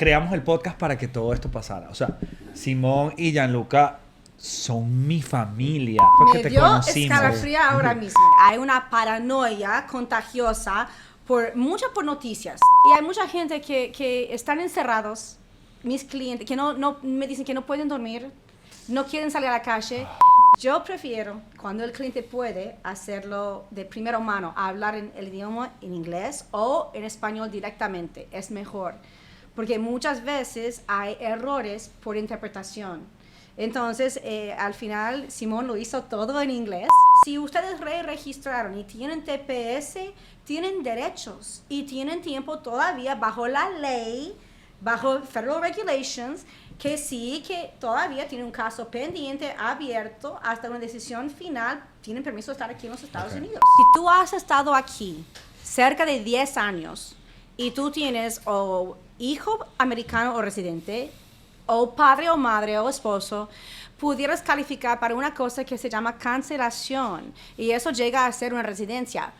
creamos el podcast para que todo esto pasara. O sea, Simón y Gianluca son mi familia. Porque Me te dio conocimos. escalofrío ahora mismo. Hay una paranoia contagiosa por noticias. Y hay mucha gente que están encerrados, mis clientes, que no me dicen que no pueden dormir, no quieren salir a la calle. Yo prefiero, cuando el cliente puede, hacerlo de primera mano, hablar en el idioma en inglés o en español directamente. Es mejor, porque muchas veces hay errores por interpretación. Entonces, al final, Simón lo hizo todo en inglés. Si ustedes registraron y tienen TPS, tienen derechos y tienen tiempo todavía bajo la ley, bajo Federal Regulations, que sí, que todavía tienen un caso pendiente, abierto, hasta una decisión final, tienen permiso de estar aquí en los Estados Unidos. Si tú has estado aquí cerca de 10 años y tú tienes o hijo americano o residente, o padre o madre o esposo, pudieras calificar para una cosa que se llama cancelación, y eso llega a ser una residencia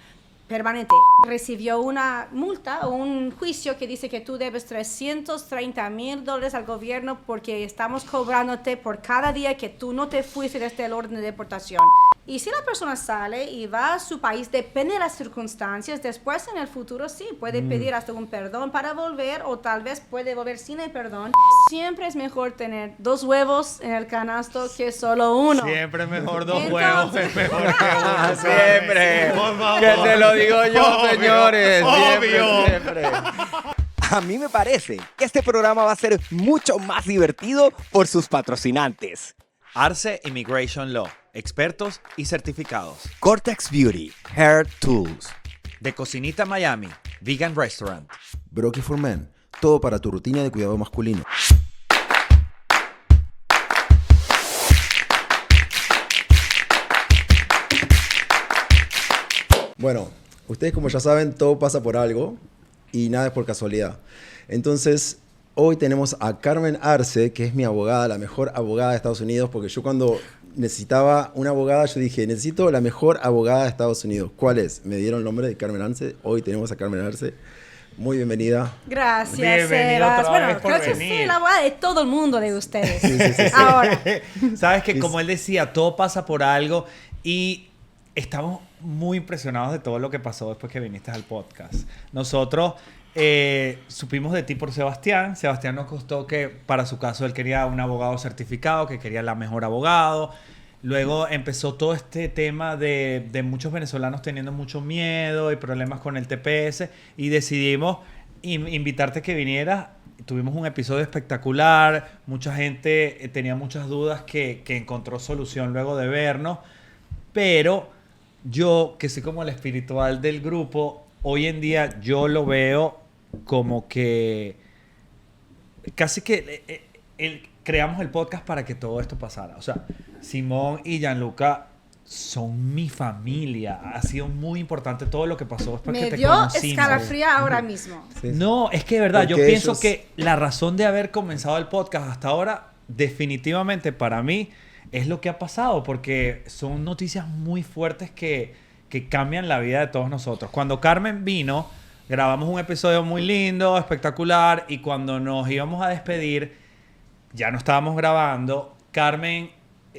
permanente. Recibió una multa o un juicio que dice que tú debes $330,000 al gobierno porque estamos cobrándote por cada día que tú no te fuiste desde el orden de deportación. Y si la persona sale y va a su país, depende de las circunstancias, después en el futuro sí, puede pedir hasta un perdón para volver, o tal vez puede volver sin el perdón. Siempre es mejor tener 2 huevos en el canasto que solo uno. Siempre mejor 2 Entonces, huevos es mejor que uno. Siempre. Por favor. Que te lo digo yo, Obvio, señores. obvio. Siempre. A mí me parece que este programa va a ser mucho más divertido por sus patrocinantes. Arce Immigration Law, expertos y certificados. Cortex Beauty, Hair Tools. De Cocinita Miami, Vegan Restaurant. Brokey for Men, todo para tu rutina de cuidado masculino. Bueno, ustedes como ya saben, todo pasa por algo y nada es por casualidad. Entonces, hoy tenemos a Carmen Arce, que es mi abogada, la mejor abogada de Estados Unidos, porque yo cuando necesitaba una abogada, yo dije, necesito la mejor abogada de Estados Unidos. ¿Cuál es? Me dieron el nombre de Carmen Arce. Hoy tenemos a Carmen Arce. Muy bienvenida. Gracias, Bienvenida Sebas. otra vez Bueno, por creo que venir. soy la abogada de todo el mundo de ustedes. Sí. Ahora, Sabes que como él decía, todo pasa por algo, y estamos muy impresionados de todo lo que pasó después que viniste al podcast. Nosotros supimos de ti por Sebastián. Sebastián nos contó que para su caso él quería un abogado certificado, que quería la mejor abogado. Luego empezó todo este tema de muchos venezolanos teniendo mucho miedo y problemas con el TPS, y decidimos invitarte a que vinieras. Tuvimos un episodio espectacular, mucha gente tenía muchas dudas que encontró solución luego de vernos, pero yo, que soy como el espiritual del grupo, hoy en día yo lo veo como que casi que creamos el podcast para que todo esto pasara. O sea, Simón y Gianluca son mi familia. Ha sido muy importante todo lo que pasó después que me te dio conocimos. escalofrío ahora mismo. Sí. No, es que de verdad, yo Porque pienso ellos- que la razón de haber comenzado el podcast hasta ahora, definitivamente para mí, es lo que ha pasado, porque son noticias muy fuertes que cambian la vida de todos nosotros. Cuando Carmen vino, grabamos un episodio muy lindo, espectacular, y cuando nos íbamos a despedir, ya no estábamos grabando, Carmen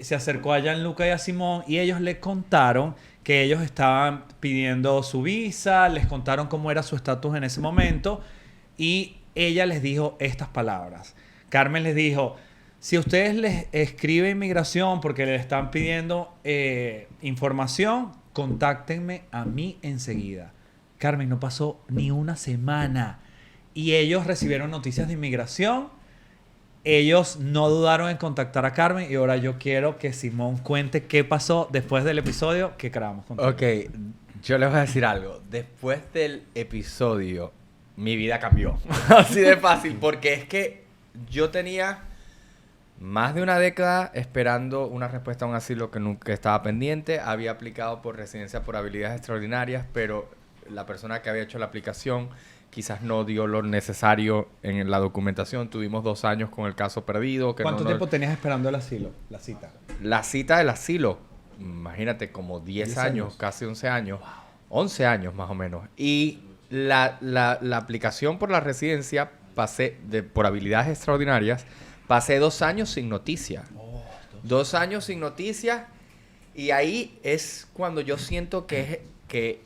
se acercó a Gianluca y a Simón, y ellos le contaron que ellos estaban pidiendo su visa, les contaron cómo era su estatus en ese momento, y ella les dijo estas palabras. Carmen les dijo: si ustedes les escribe inmigración porque le están pidiendo información, contáctenme a mí enseguida. Carmen, no pasó ni una semana y ellos recibieron noticias de inmigración. Ellos no dudaron en contactar a Carmen, y ahora yo quiero que Simón cuente qué pasó después del episodio que grabamos con Ok, yo les voy a decir algo. Después del episodio, mi vida cambió. Así de fácil, porque es que yo tenía más de una década esperando una respuesta a un asilo que nunca estaba pendiente. Había aplicado por residencia por habilidades extraordinarias, pero la persona que había hecho la aplicación quizás no dio lo necesario en la documentación. Tuvimos 2 años con el caso perdido. Que ¿Cuánto no- tiempo tenías esperando el asilo, la cita? La cita del asilo, imagínate, como 10 años, casi 11 años. 11 años más o menos. Y la aplicación por la residencia por habilidades extraordinarias, pasé 2 años sin noticias. 2 años sin noticias. Y ahí es cuando yo siento que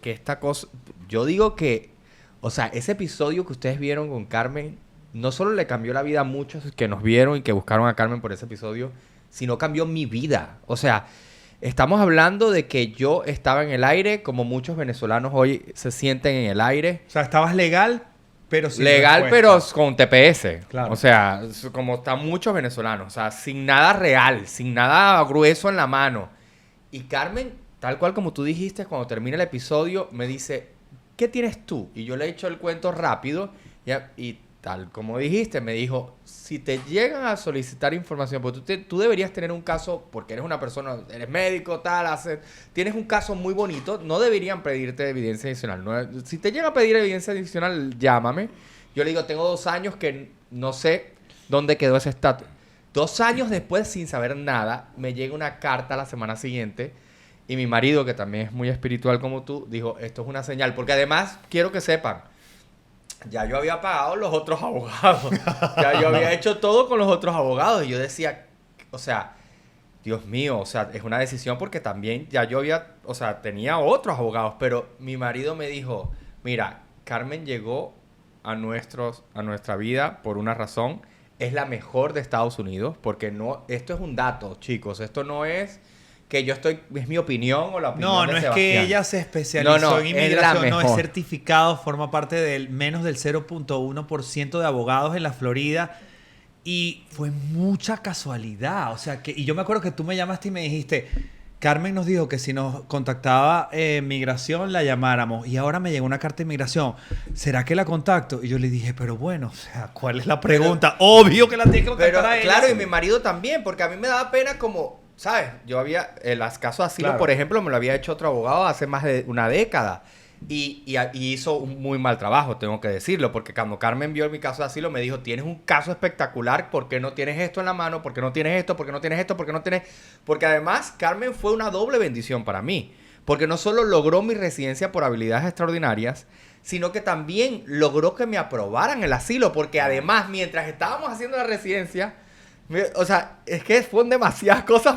esta cosa... Yo digo que... O sea, ese episodio que ustedes vieron con Carmen, no solo le cambió la vida a muchos que nos vieron y que buscaron a Carmen por ese episodio, sino cambió mi vida. O sea, estamos hablando de que yo estaba en el aire, como muchos venezolanos hoy se sienten en el aire. O sea, estabas legal, pero sin legal, respuesta. pero con TPS. Claro. O sea, como están muchos venezolanos. O sea, sin nada real, sin nada grueso en la mano. Y Carmen, tal cual como tú dijiste, cuando termina el episodio, me dice, ¿qué tienes tú? Y yo le he hecho el cuento rápido y tal como dijiste, me dijo, si te llegan a solicitar información, porque tú deberías tener un caso, porque eres una persona, eres médico, tal, tienes un caso muy bonito, no deberían pedirte evidencia adicional. No, si te llegan a pedir evidencia adicional, llámame. Yo le digo, tengo 2 años que no sé dónde quedó ese estatus. 2 años después, sin saber nada, me llega una carta la semana siguiente y mi marido, que también es muy espiritual como tú, dijo, esto es una señal. Porque además, quiero que sepan, ya yo había pagado los otros abogados. Ya yo había hecho todo con los otros abogados. Y yo decía, o sea, Dios mío, o sea, es una decisión porque también ya yo había, o sea, tenía otros abogados. Pero mi marido me dijo, mira, Carmen llegó a nuestra vida por una razón. Es la mejor de Estados Unidos. Porque no, esto es un dato, chicos. Esto no es... que yo estoy, es mi opinión o la opinión de Sebastián. No es que ella se especializó en inmigración, es no, es certificado, forma parte del menos del 0.1% de abogados en la Florida y fue mucha casualidad, o sea, y yo me acuerdo que tú me llamaste y me dijiste, Carmen nos dijo que si nos contactaba migración la llamáramos y ahora me llegó una carta de inmigración, ¿será que la contacto? Y yo le dije, pero bueno, o sea, ¿cuál es la pregunta? Obvio que la tiene que contactar a ella. Claro, y mi marido también, porque a mí me daba pena como... ¿Sabes? Yo había... El caso de asilo, Claro. por ejemplo, me lo había hecho otro abogado hace más de una década. Y hizo un muy mal trabajo, tengo que decirlo. Porque cuando Carmen vio mi caso de asilo, me dijo, tienes un caso espectacular. ¿Por qué no tienes esto en la mano? ¿Por qué no tienes esto? ¿Por qué no tienes esto? ¿Por qué no tienes...? Porque además, Carmen fue una doble bendición para mí. Porque no solo logró mi residencia por habilidades extraordinarias, sino que también logró que me aprobaran el asilo. Porque además, mientras estábamos haciendo la residencia... O sea, es que fueron demasiadas cosas,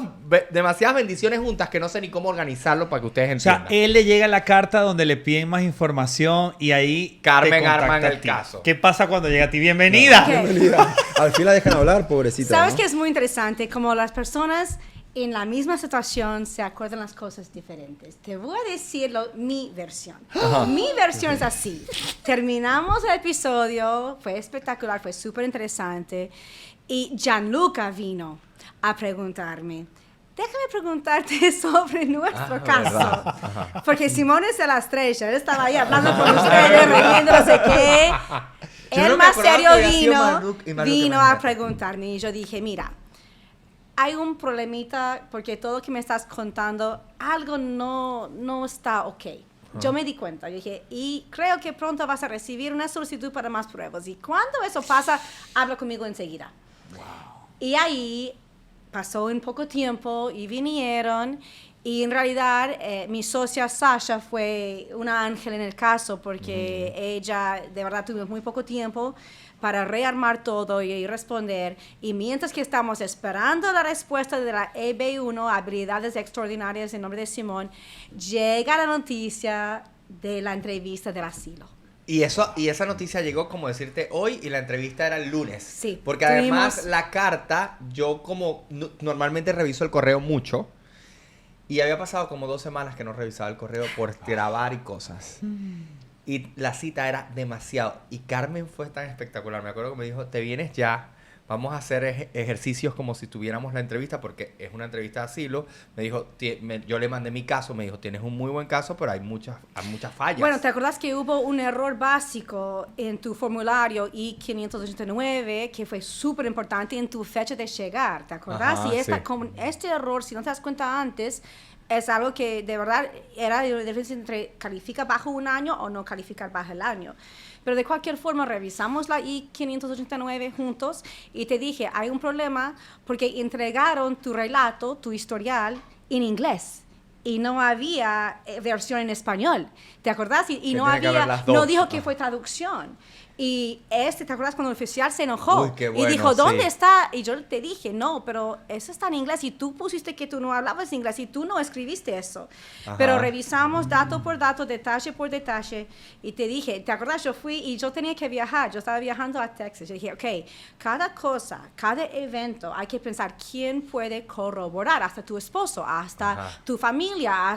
demasiadas bendiciones juntas que no sé ni cómo organizarlo para que ustedes O entiendan. sea, él le llega la carta donde le piden más información y ahí Carmen te contacta arma en a el ti. caso. ¿Qué pasa cuando llega a ti? ¡Bienvenida! Ok. Bienvenida. Al fin la dejan hablar, pobrecita. ¿Sabes ¿no? qué es muy interesante? Como las personas en la misma situación se acuerdan las cosas diferentes. Te voy a decir mi versión. Mi versión es así. Terminamos el episodio, fue espectacular, fue súper interesante. Y Gianluca vino a preguntarme, déjame preguntarte sobre nuestro caso. Porque Simón es de la estrella, él estaba ahí hablando con ustedes, riendo, no sé qué. Yo Él no me más acordaba serio que había sido vino, Manuc y Manuc, vino a imagínate. preguntarme y yo dije, mira, hay un problemita porque todo lo que me estás contando, algo no está ok. Yo me di cuenta, yo dije, y creo que pronto vas a recibir una solicitud para más pruebas. Y cuando eso pasa, habla conmigo enseguida. Y ahí pasó un poco tiempo y vinieron. Y en realidad mi socia Sasha fue una ángel en el caso porque ella de verdad tuvo muy poco tiempo para rearmar todo y responder. Y mientras que estamos esperando la respuesta de la EB1, habilidades extraordinarias en nombre de Simón, llega la noticia de la entrevista del asilo. Y esa noticia llegó, como decirte, hoy y la entrevista era el lunes. Sí. Porque además la carta, yo como normalmente reviso el correo mucho. Y había pasado como 2 semanas que no revisaba el correo por grabar y cosas. Y la cita era demasiado. Y Carmen fue tan espectacular. Me acuerdo que me dijo, te vienes ya. Vamos a hacer ejercicios como si tuviéramos la entrevista, porque es una entrevista de asilo. Me dijo, yo le mandé mi caso. Me dijo, tienes un muy buen caso, pero hay muchas fallas. Bueno, ¿te acuerdas que hubo un error básico en tu formulario I-589 que fue súper importante en tu fecha de llegar? ¿Te acuerdas? Ajá, Y sí. con este error, si no te das cuenta antes, es algo que de verdad era la diferencia entre califica bajo 1 año o no calificar bajo el año. Pero de cualquier forma, revisamos la I-589 juntos y te dije, hay un problema porque entregaron tu relato, tu historial, en inglés. Y no había versión en español. ¿Te acordás? Y no tiene que haber había, las dos. no dijo que fue traducción. Y ¿te acuerdas cuando el oficial se enojó? Uy, qué bueno, y dijo, ¿dónde sí. está? Y yo te dije, no, pero eso está en inglés. Y tú pusiste que tú no hablabas inglés y tú no escribiste eso. Ajá. Pero revisamos dato por dato, detalle por detalle. Y te dije, ¿te acuerdas? Yo fui y yo tenía que viajar. Yo estaba viajando a Texas. Yo dije, ok, cada cosa, cada evento, hay que pensar quién puede corroborar. Hasta tu esposo, hasta Ajá. tu familia,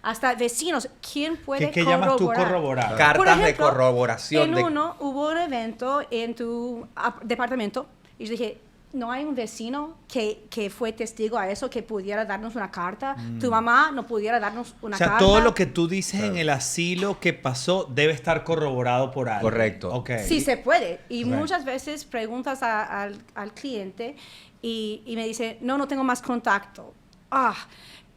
hasta vecinos. ¿Quién puede ¿Qué corroborar? llamas tú corroborar? Cartas Por de ejemplo, corroboración. En de... uno hubo un evento en tu departamento y yo dije, ¿no hay un vecino que fue testigo a eso, que pudiera darnos una carta? Tu mamá no pudiera darnos una O sea, carta. todo lo que tú dices en el asilo que pasó debe estar corroborado por alguien. Correcto. Ok. Sí, se puede. Y Right. muchas veces preguntas al cliente y me dice, no tengo más contacto.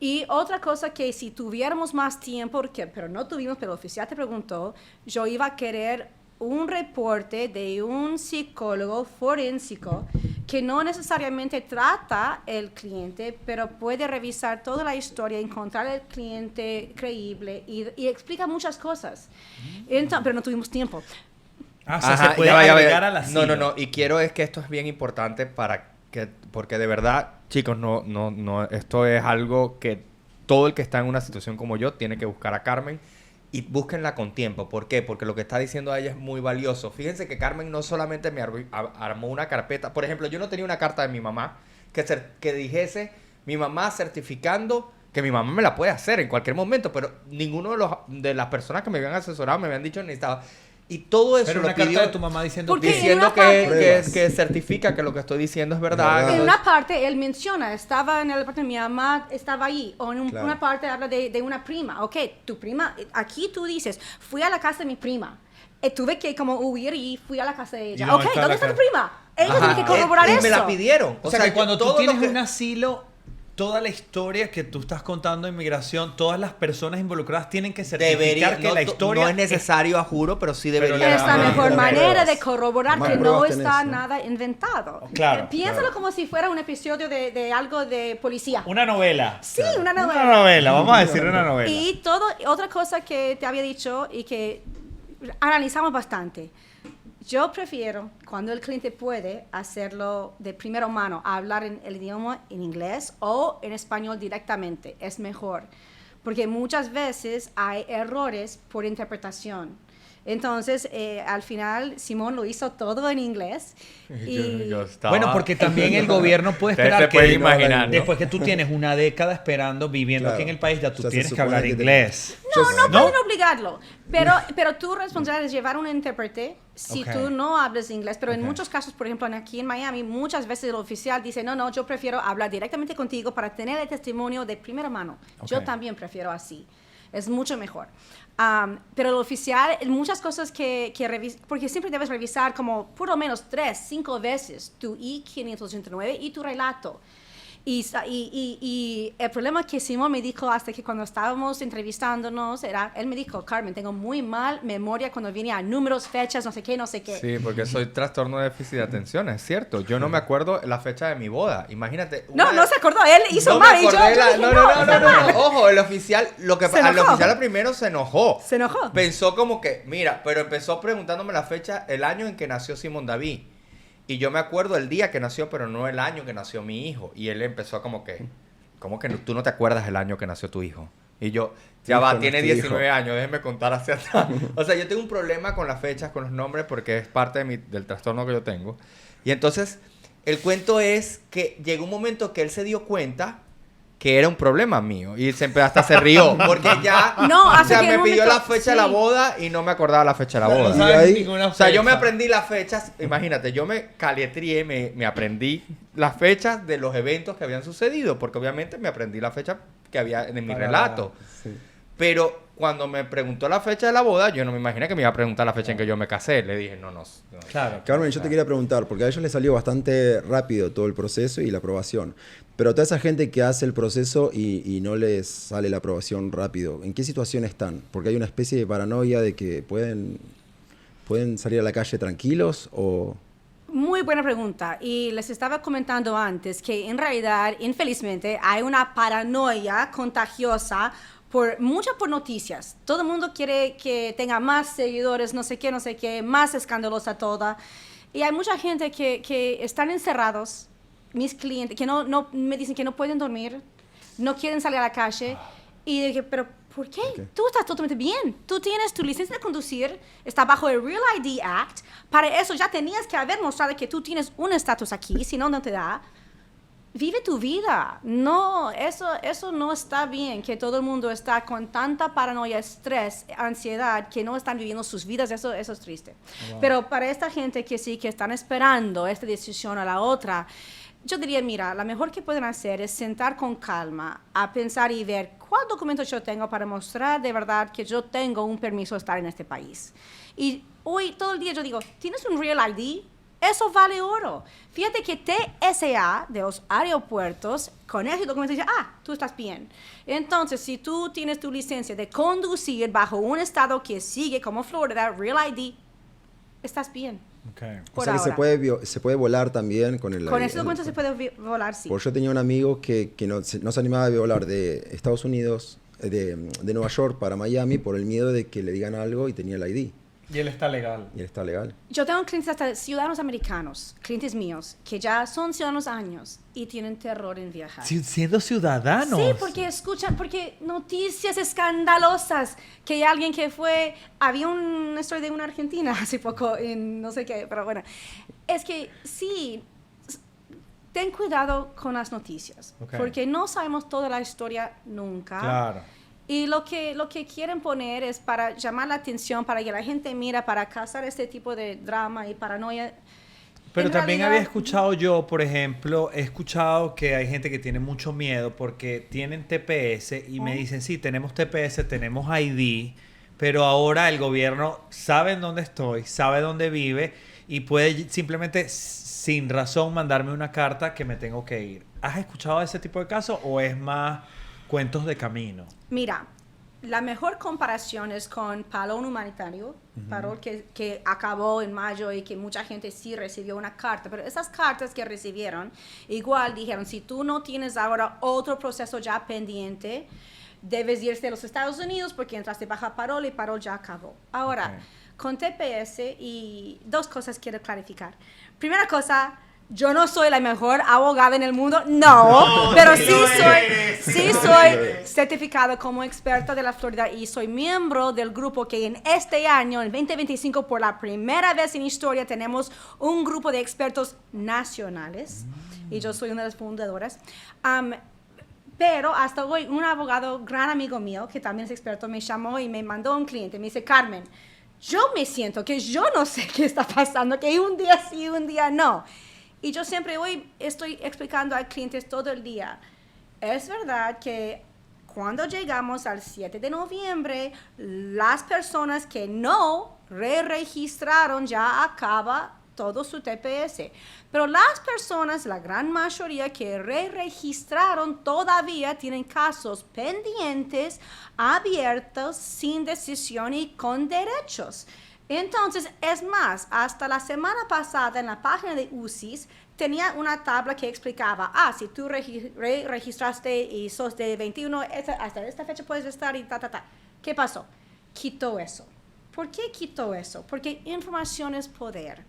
Y otra cosa que si tuviéramos más tiempo, pero no tuvimos, pero el oficial te preguntó, yo iba a querer un reporte de un psicólogo forénsico que no necesariamente trata el cliente, pero puede revisar toda la historia, encontrar el cliente creíble y explica muchas cosas. Entonces, pero no tuvimos tiempo. O sea, Ajá, se puede ya va. agregar al asilo. No. Y quiero es que esto es bien importante porque de verdad, chicos, no, esto es algo que todo el que está en una situación como yo tiene que buscar a Carmen y búsquenla con tiempo. ¿Por qué? Porque lo que está diciendo ella es muy valioso. Fíjense que Carmen no solamente me armó una carpeta. Por ejemplo, yo no tenía una carta de mi mamá que dijese mi mamá certificando que mi mamá me la puede hacer en cualquier momento, pero ninguno de las personas que me habían asesorado me habían dicho necesitaba. Y todo eso Pero lo una carta pidió de tu mamá diciendo Porque diciendo en una parte- que certifica que lo que estoy diciendo es verdad. verdad. En una parte él menciona, estaba en el apartamento, mi mamá estaba ahí, o en Claro. una parte habla de una prima. Ok, tu prima, aquí tú dices, fui a la casa de mi prima. Tuve que como huir y fui a la casa de ¿Y ella. dónde Ok, está ¿dónde la está tu casa? prima? Ella Ajá. tiene que corroborar Y eso. me la pidieron. O sea, que cuando tú todo lo tienes que- un asilo, toda la historia que tú estás contando de inmigración, todas las personas involucradas tienen que certificar debería, que no, la historia no es necesario, a juro, pero sí debería. Pero Es la Ah, mejor más manera pruebas. de corroborar Más que no pruebas tenés, está ¿no? nada inventado. Claro, Piénsalo claro. como si fuera un episodio de algo de policía. Una novela. Sí, una novela. Una novela, vamos a decir una novela. Y otra cosa que te había dicho y que analizamos bastante. Yo prefiero, cuando el cliente puede, hacerlo de primera mano, hablar en el idioma en inglés o en español directamente. Es mejor. Porque muchas veces hay errores por interpretación. Entonces, al final, Simón lo hizo todo en inglés. Y Yo estaba- Bueno, porque también el gobierno puede Ustedes esperar se pueden que imaginar, ¿no? después que tú tienes una década esperando, viviendo Claro. aquí en el país, ya tú O sea, se tienes que supone hablar que te- inglés. No ¿No? pueden obligarlo, pero tu responsabilidad es llevar un intérprete si Ok. tú no hablas inglés. Pero en Ok. muchos casos, por ejemplo, aquí en Miami, muchas veces el oficial dice, no, yo prefiero hablar directamente contigo para tener el testimonio de primera mano. Yo Ok. también prefiero así. Es mucho mejor. Pero el oficial, muchas cosas que porque siempre debes revisar como por lo menos 3, 5 veces tu I-589 y tu relato. Y el problema que Simón me dijo hasta que cuando estábamos entrevistándonos era, él me dijo, Carmen, tengo muy mal memoria cuando viene a números, fechas, no sé qué. Sí, porque soy trastorno de déficit de atención, es cierto. Yo no me acuerdo la fecha de mi boda. Imagínate. No se acordó, él hizo No mal. me Y yo acordé dije, no. Ojo, el oficial, Se al enojó. oficial al primero se enojó. Se enojó. Pensó como que, mira, pero empezó preguntándome la fecha, el año en que nació Simón David. Y yo me acuerdo el día que nació, pero no el año que nació mi hijo. Y él empezó como que tú no te acuerdas el año que nació tu hijo? Y yo, ya Hijo, va, no tiene es tu 19 hijo. años, déjeme contar hacia atrás. O sea, yo tengo un problema con las fechas, con los nombres, porque es parte del trastorno que yo tengo. Y entonces, el cuento es que llegó un momento que él se dio cuenta que era un problema mío. Y hasta se rió, porque ya No, o hasta sea, que me en un pidió momento- la fecha de la sí. boda y no me acordaba la fecha de la boda. No sabes Y ahí- O sea, yo me aprendí las fechas, imagínate, yo me caletrié, me aprendí las fechas de los eventos que habían sucedido, porque obviamente me aprendí la fecha que había en mi Para- relato. Sí. Pero cuando me preguntó la fecha de la boda, yo no me imaginé que me iba a preguntar la fecha en que yo me casé. Le dije, no. Claro. Carmen, yo te quería preguntar, porque a ellos les salió bastante rápido todo el proceso y la aprobación. Pero toda esa gente que hace el proceso y no les sale la aprobación rápido, ¿en qué situación están? Porque hay una especie de paranoia de que pueden salir a la calle tranquilos o... Muy buena pregunta. Y les estaba comentando antes que en realidad, infelizmente, hay una paranoia contagiosa muchas por noticias. Todo el mundo quiere que tenga más seguidores, no sé qué, más escandalosa toda. Y hay mucha gente que están encerrados, mis clientes, que no me dicen que no pueden dormir, no quieren salir a la calle. Y dije, pero ¿por qué? Okay. Tú estás totalmente bien. Tú tienes tu licencia de conducir, está bajo el Real ID Act. Para eso ya tenías que haber mostrado que tú tienes un estatus aquí, si no, no te da. Vive tu vida. No, eso no está bien, que todo el mundo está con tanta paranoia, estrés, ansiedad, que no están viviendo sus vidas. Eso es triste. Wow. Pero para esta gente que sí, que están esperando esta decisión a la otra, yo diría, mira, lo mejor que pueden hacer es sentar con calma, a pensar y ver cuál documento yo tengo para mostrar de verdad que yo tengo un permiso de estar en este país. Y hoy, todo el día yo digo, ¿tienes un Real ID? Eso vale oro. Fíjate que TSA de los aeropuertos, con ese documento dice, tú estás bien. Entonces, si tú tienes tu licencia de conducir bajo un estado que sigue como Florida, Real ID, estás bien. Okay. O sea que se puede volar también con el... Con ese documento se puede volar, sí. Porque yo tenía un amigo que no se animaba a volar de Estados Unidos, de Nueva York para Miami, por el miedo de que le digan algo y tenía el ID. Y él está legal. Y él está legal. Yo tengo clientes hasta ciudadanos americanos, clientes míos, que ya son ciudadanos años y tienen terror en viajar. Siendo ciudadanos. Sí, porque noticias escandalosas, que hay alguien que había una historia de una argentina hace poco en no sé qué, pero bueno, es que sí, ten cuidado con las noticias, porque no sabemos toda la historia nunca. Claro. Y lo que quieren poner es para llamar la atención, para que la gente mira, para causar este tipo de drama y paranoia. Pero En también realidad, había escuchado yo, por ejemplo, he escuchado que hay gente que tiene mucho miedo porque tienen TPS y me dicen, sí, tenemos TPS, tenemos ID, pero ahora el gobierno sabe en dónde estoy, sabe dónde vive y puede simplemente, sin razón, mandarme una carta que me tengo que ir. ¿Has escuchado ese tipo de casos o es más cuentos de camino? Mira, la mejor comparación es con Parol Humanitario, Parol que acabó en mayo y que mucha gente sí recibió una carta, pero esas cartas que recibieron, igual dijeron, si tú no tienes ahora otro proceso ya pendiente, debes irse a los Estados Unidos porque entraste bajo Parol y Parol ya acabó. Ahora, con TPS, y dos cosas quiero clarificar. Primera cosa, yo no soy la mejor abogada en el mundo, no, pero sí soy certificada como experta de la Florida y soy miembro del grupo que en este año, en 2025, por la primera vez en historia, tenemos un grupo de expertos nacionales y yo soy una de las fundadoras. Pero hasta hoy, un abogado, gran amigo mío, que también es experto, me llamó y me mandó un cliente, me dice, Carmen, yo me siento que yo no sé qué está pasando, que un día sí, un día no. Y yo siempre hoy estoy explicando a clientes todo el día. Es verdad que cuando llegamos al 7 de noviembre, las personas que no registraron ya acaba todo su TPS. Pero las personas, la gran mayoría que registraron todavía tienen casos pendientes, abiertos, sin decisión y con derechos. Entonces, es más, hasta la semana pasada en la página de UCIS tenía una tabla que explicaba, si tú registraste y sos de 21, hasta esta fecha puedes estar y ta. ¿Qué pasó? Quitó eso. ¿Por qué quitó eso? Porque información es poder.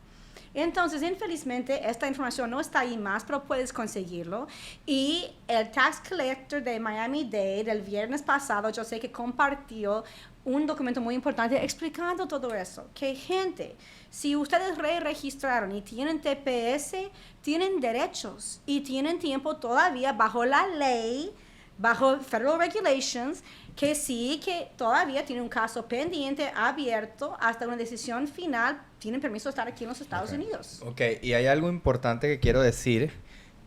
Entonces, infelizmente, esta información no está ahí más, pero puedes conseguirlo. Y el tax collector de Miami-Dade el viernes pasado, yo sé que compartió un documento muy importante explicando todo eso. Que gente, si ustedes registraron y tienen TPS, tienen derechos y tienen tiempo todavía bajo la ley, bajo federal regulations, que sí, que todavía tienen un caso pendiente, abierto, hasta una decisión final, tienen permiso de estar aquí en los Estados Unidos. Ok, y hay algo importante que quiero decir,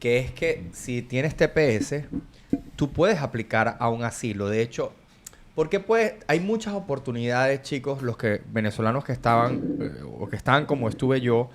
que es que si tienes TPS, tú puedes aplicar a un asilo. De hecho, porque hay muchas oportunidades, chicos, venezolanos que estaban, o que están como estuve yo,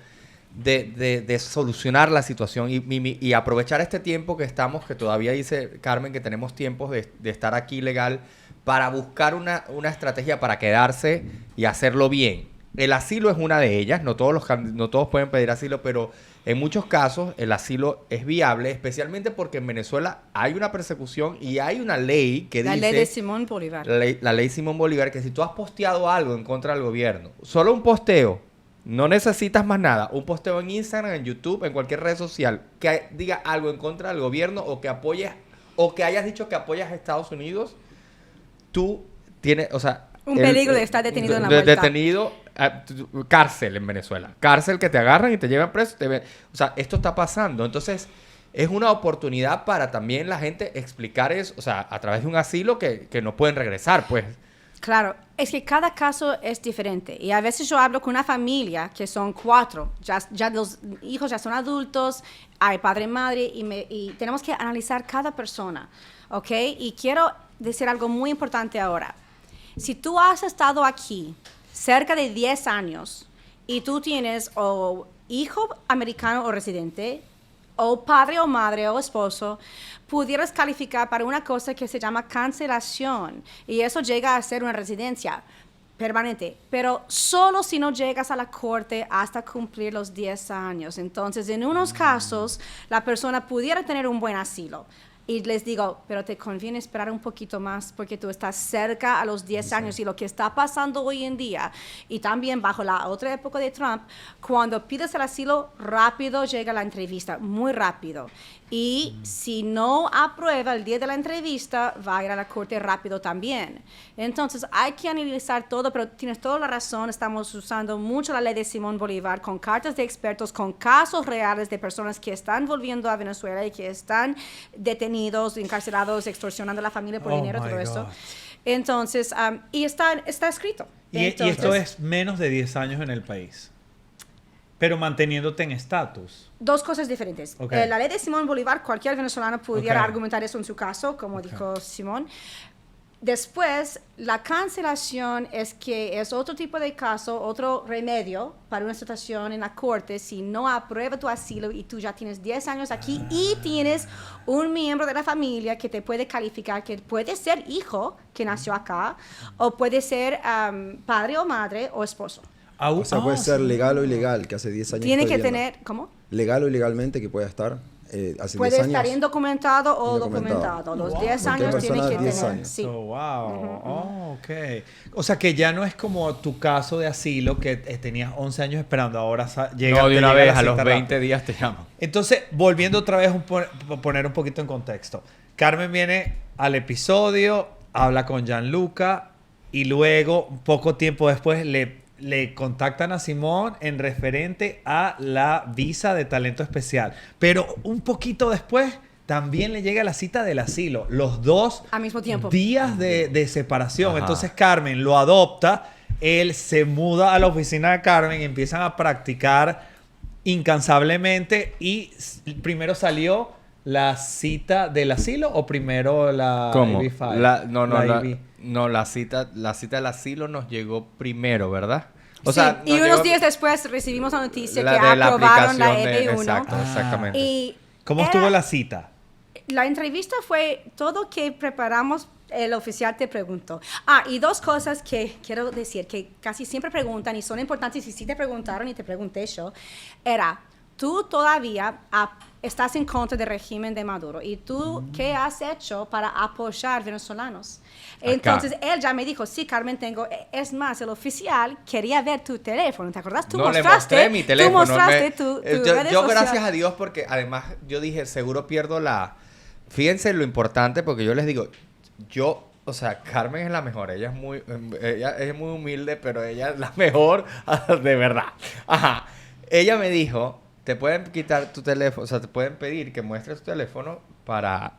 de solucionar la situación y aprovechar este tiempo que estamos, que todavía dice Carmen que tenemos tiempos de estar aquí legal, para buscar una estrategia para quedarse y hacerlo bien. El asilo es una de ellas, no todos pueden pedir asilo, pero en muchos casos el asilo es viable, especialmente porque en Venezuela hay una persecución y hay una ley que dice... La ley de Simón Bolívar. La ley Simón Bolívar, que si tú has posteado algo en contra del gobierno, solo un posteo, no necesitas más nada, un posteo en Instagram, en YouTube, en cualquier red social, que diga algo en contra del gobierno o que apoyes, o que hayas dicho que apoyas a Estados Unidos, tú tienes, o sea... Un peligro de estar detenido en la vuelta. Detenido, cárcel en Venezuela. Cárcel que te agarran y te llevan preso. O sea, esto está pasando. Entonces, es una oportunidad para también la gente explicar eso, o sea, a través de un asilo que no pueden regresar, pues. Claro, es que cada caso es diferente. Y a veces yo hablo con una familia que son 4. Ya los hijos ya son adultos, hay padre y madre, y tenemos que analizar cada persona, ¿ok? Y quiero decir algo muy importante ahora. Si tú has estado aquí cerca de 10 años y tú tienes o hijo americano o residente, o padre o madre o esposo, pudieras calificar para una cosa que se llama cancelación. Y eso llega a ser una residencia permanente, pero solo si no llegas a la corte hasta cumplir los 10 años. Entonces, en unos casos, la persona pudiera tener un buen asilo. Y les digo, pero te conviene esperar un poquito más porque tú estás cerca a los 10 años. Y lo que está pasando hoy en día, y también bajo la otra época de Trump, cuando pides el asilo, rápido llega la entrevista, muy rápido. Y si no aprueba el día de la entrevista, va a ir a la corte rápido también. Entonces, hay que analizar todo, pero tienes toda la razón. Estamos usando mucho la ley de Simón Bolívar con cartas de expertos, con casos reales de personas que están volviendo a Venezuela y que están detenidos, encarcelados, extorsionando a la familia por dinero, todo esto. Entonces, y está escrito. Y Entonces, esto es menos de 10 años en el país, pero manteniéndote en estatus. Dos cosas diferentes. Okay. La ley de Simón Bolívar, cualquier venezolano pudiera Okay. argumentar eso en su caso, como dijo Simón. Después, la cancelación es que es otro tipo de caso, otro remedio para una situación en la corte si no aprueba tu asilo y tú ya tienes 10 años aquí y tienes un miembro de la familia que te puede calificar, que puede ser hijo que nació acá, o puede ser padre o madre o esposo. O sea, puede ser legal o ilegal, que hace 10 años Tiene estoy que viendo. tener, ¿cómo? Legal o ilegalmente que pueda estar hace Puede 10 años. estar indocumentado o Indocumentado. documentado. Los Wow. 10 Cualquier años tiene persona que de 10 tener. años. Sí. So, wow. Oh, ok. O sea que ya no es como tu caso de asilo que tenías 11 años esperando. Ahora llega. No, de te una llega vez, la a los cita 20 rápido. días te llaman. Entonces, volviendo otra vez poner un poquito en contexto. Carmen viene al episodio, habla con Gianluca y luego, poco tiempo después, le contactan a Simón en referente a la visa de talento especial. Pero un poquito después también le llega la cita del asilo. Los dos Al mismo tiempo. días de separación. Ajá. Entonces Carmen lo adopta. Él se muda a la oficina de Carmen y empiezan a practicar incansablemente. Y primero salió la cita del asilo o primero la ¿Cómo? AB5? La cita del asilo nos llegó primero, ¿verdad? O Sí, sea, y nos unos llegó días después recibimos la noticia la que de la aprobaron la aplicación de- EB1. Exacto, exactamente. Y ¿Cómo era- estuvo la cita? La entrevista fue todo que preparamos. El oficial te preguntó. Y dos cosas que quiero decir, que casi siempre preguntan y son importantes, y sí te preguntaron y te pregunté yo, era, tú todavía estás en contra del régimen de Maduro, y tú, ¿qué has hecho para apoyar venezolanos? Entonces, él ya me dijo, sí, Carmen, es más, el oficial quería ver tu teléfono, ¿te acuerdas? Tú No, le mostraste, mostré mi teléfono. Tú mostraste tu redes yo sociales. gracias a Dios, porque además yo dije, seguro pierdo la... Fíjense lo importante, porque yo les digo, o sea, Carmen es la mejor. Ella es muy humilde, pero ella es la mejor de verdad. Ajá. Ella me dijo, te pueden quitar tu teléfono, o sea, te pueden pedir que muestres tu teléfono para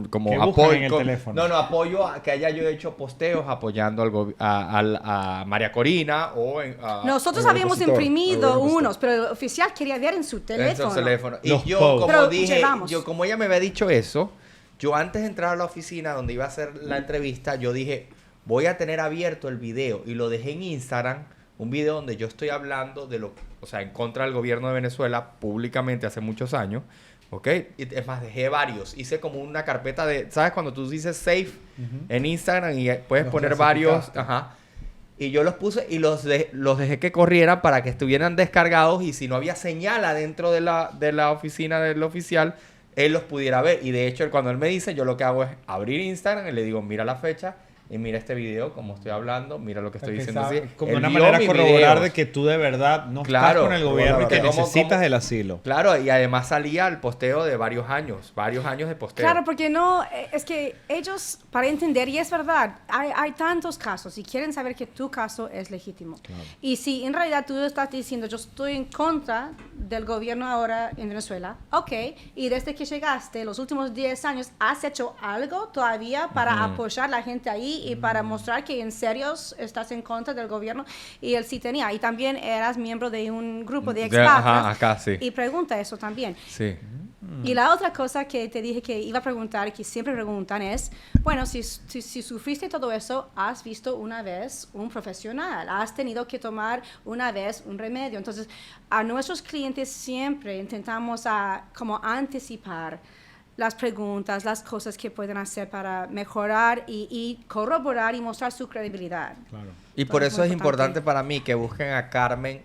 como Que busquen apoyo en el teléfono. No, apoyo a que haya yo hecho posteos apoyando a María Corina o Nosotros el habíamos opositor, imprimido el opositor. unos, pero el oficial quería ver en su teléfono. Y Los yo, posts. como Pero dije, llevamos. como ella me había dicho eso, yo antes de entrar a la oficina donde iba a hacer la entrevista, yo dije, voy a tener abierto el video, y lo dejé en Instagram, un video donde yo estoy hablando o sea, en contra del gobierno de Venezuela públicamente hace muchos años, ¿ok? Y es más, dejé varios. Hice como una carpeta ¿sabes? Cuando tú dices save en Instagram y puedes Los poner varios, clasificaste. ajá. y yo los puse y los dejé que corrieran para que estuvieran descargados y si no había señal adentro de la oficina del oficial, él los pudiera ver. Y de hecho, cuando él me dice, yo lo que hago es abrir Instagram y le digo, mira la fecha y mira este video, como estoy hablando, mira lo que estoy diciendo. Así. Como Él una vio manera de mis corroborar videos. de que tú de verdad no estás Claro, con el gobierno y que ¿cómo- necesitas el asilo. Claro, y además salía el posteo de varios años de posteo. Claro, porque no, es que ellos, para entender, y es verdad, hay tantos casos y quieren saber que tu caso es legítimo. Y si en realidad tú estás diciendo, yo estoy en contra del gobierno ahora en Venezuela, ok, y desde que llegaste, los últimos 10 años, ¿has hecho algo todavía para apoyar a la gente ahí y para mostrar que en serio estás en contra del gobierno? Y él sí tenía. Y también eras miembro de un grupo de expatriados. Ajá, acá sí. Y pregunta eso también. Sí. Y la otra cosa que te dije que iba a preguntar, que siempre preguntan es, bueno, si sufriste todo eso, ¿has visto una vez un profesional? ¿Has tenido que tomar una vez un remedio? Entonces, a nuestros clientes siempre intentamos como anticipar las preguntas, las cosas que pueden hacer para mejorar y corroborar y mostrar su credibilidad. Claro. Y por Todo eso es muy importante para mí que busquen a Carmen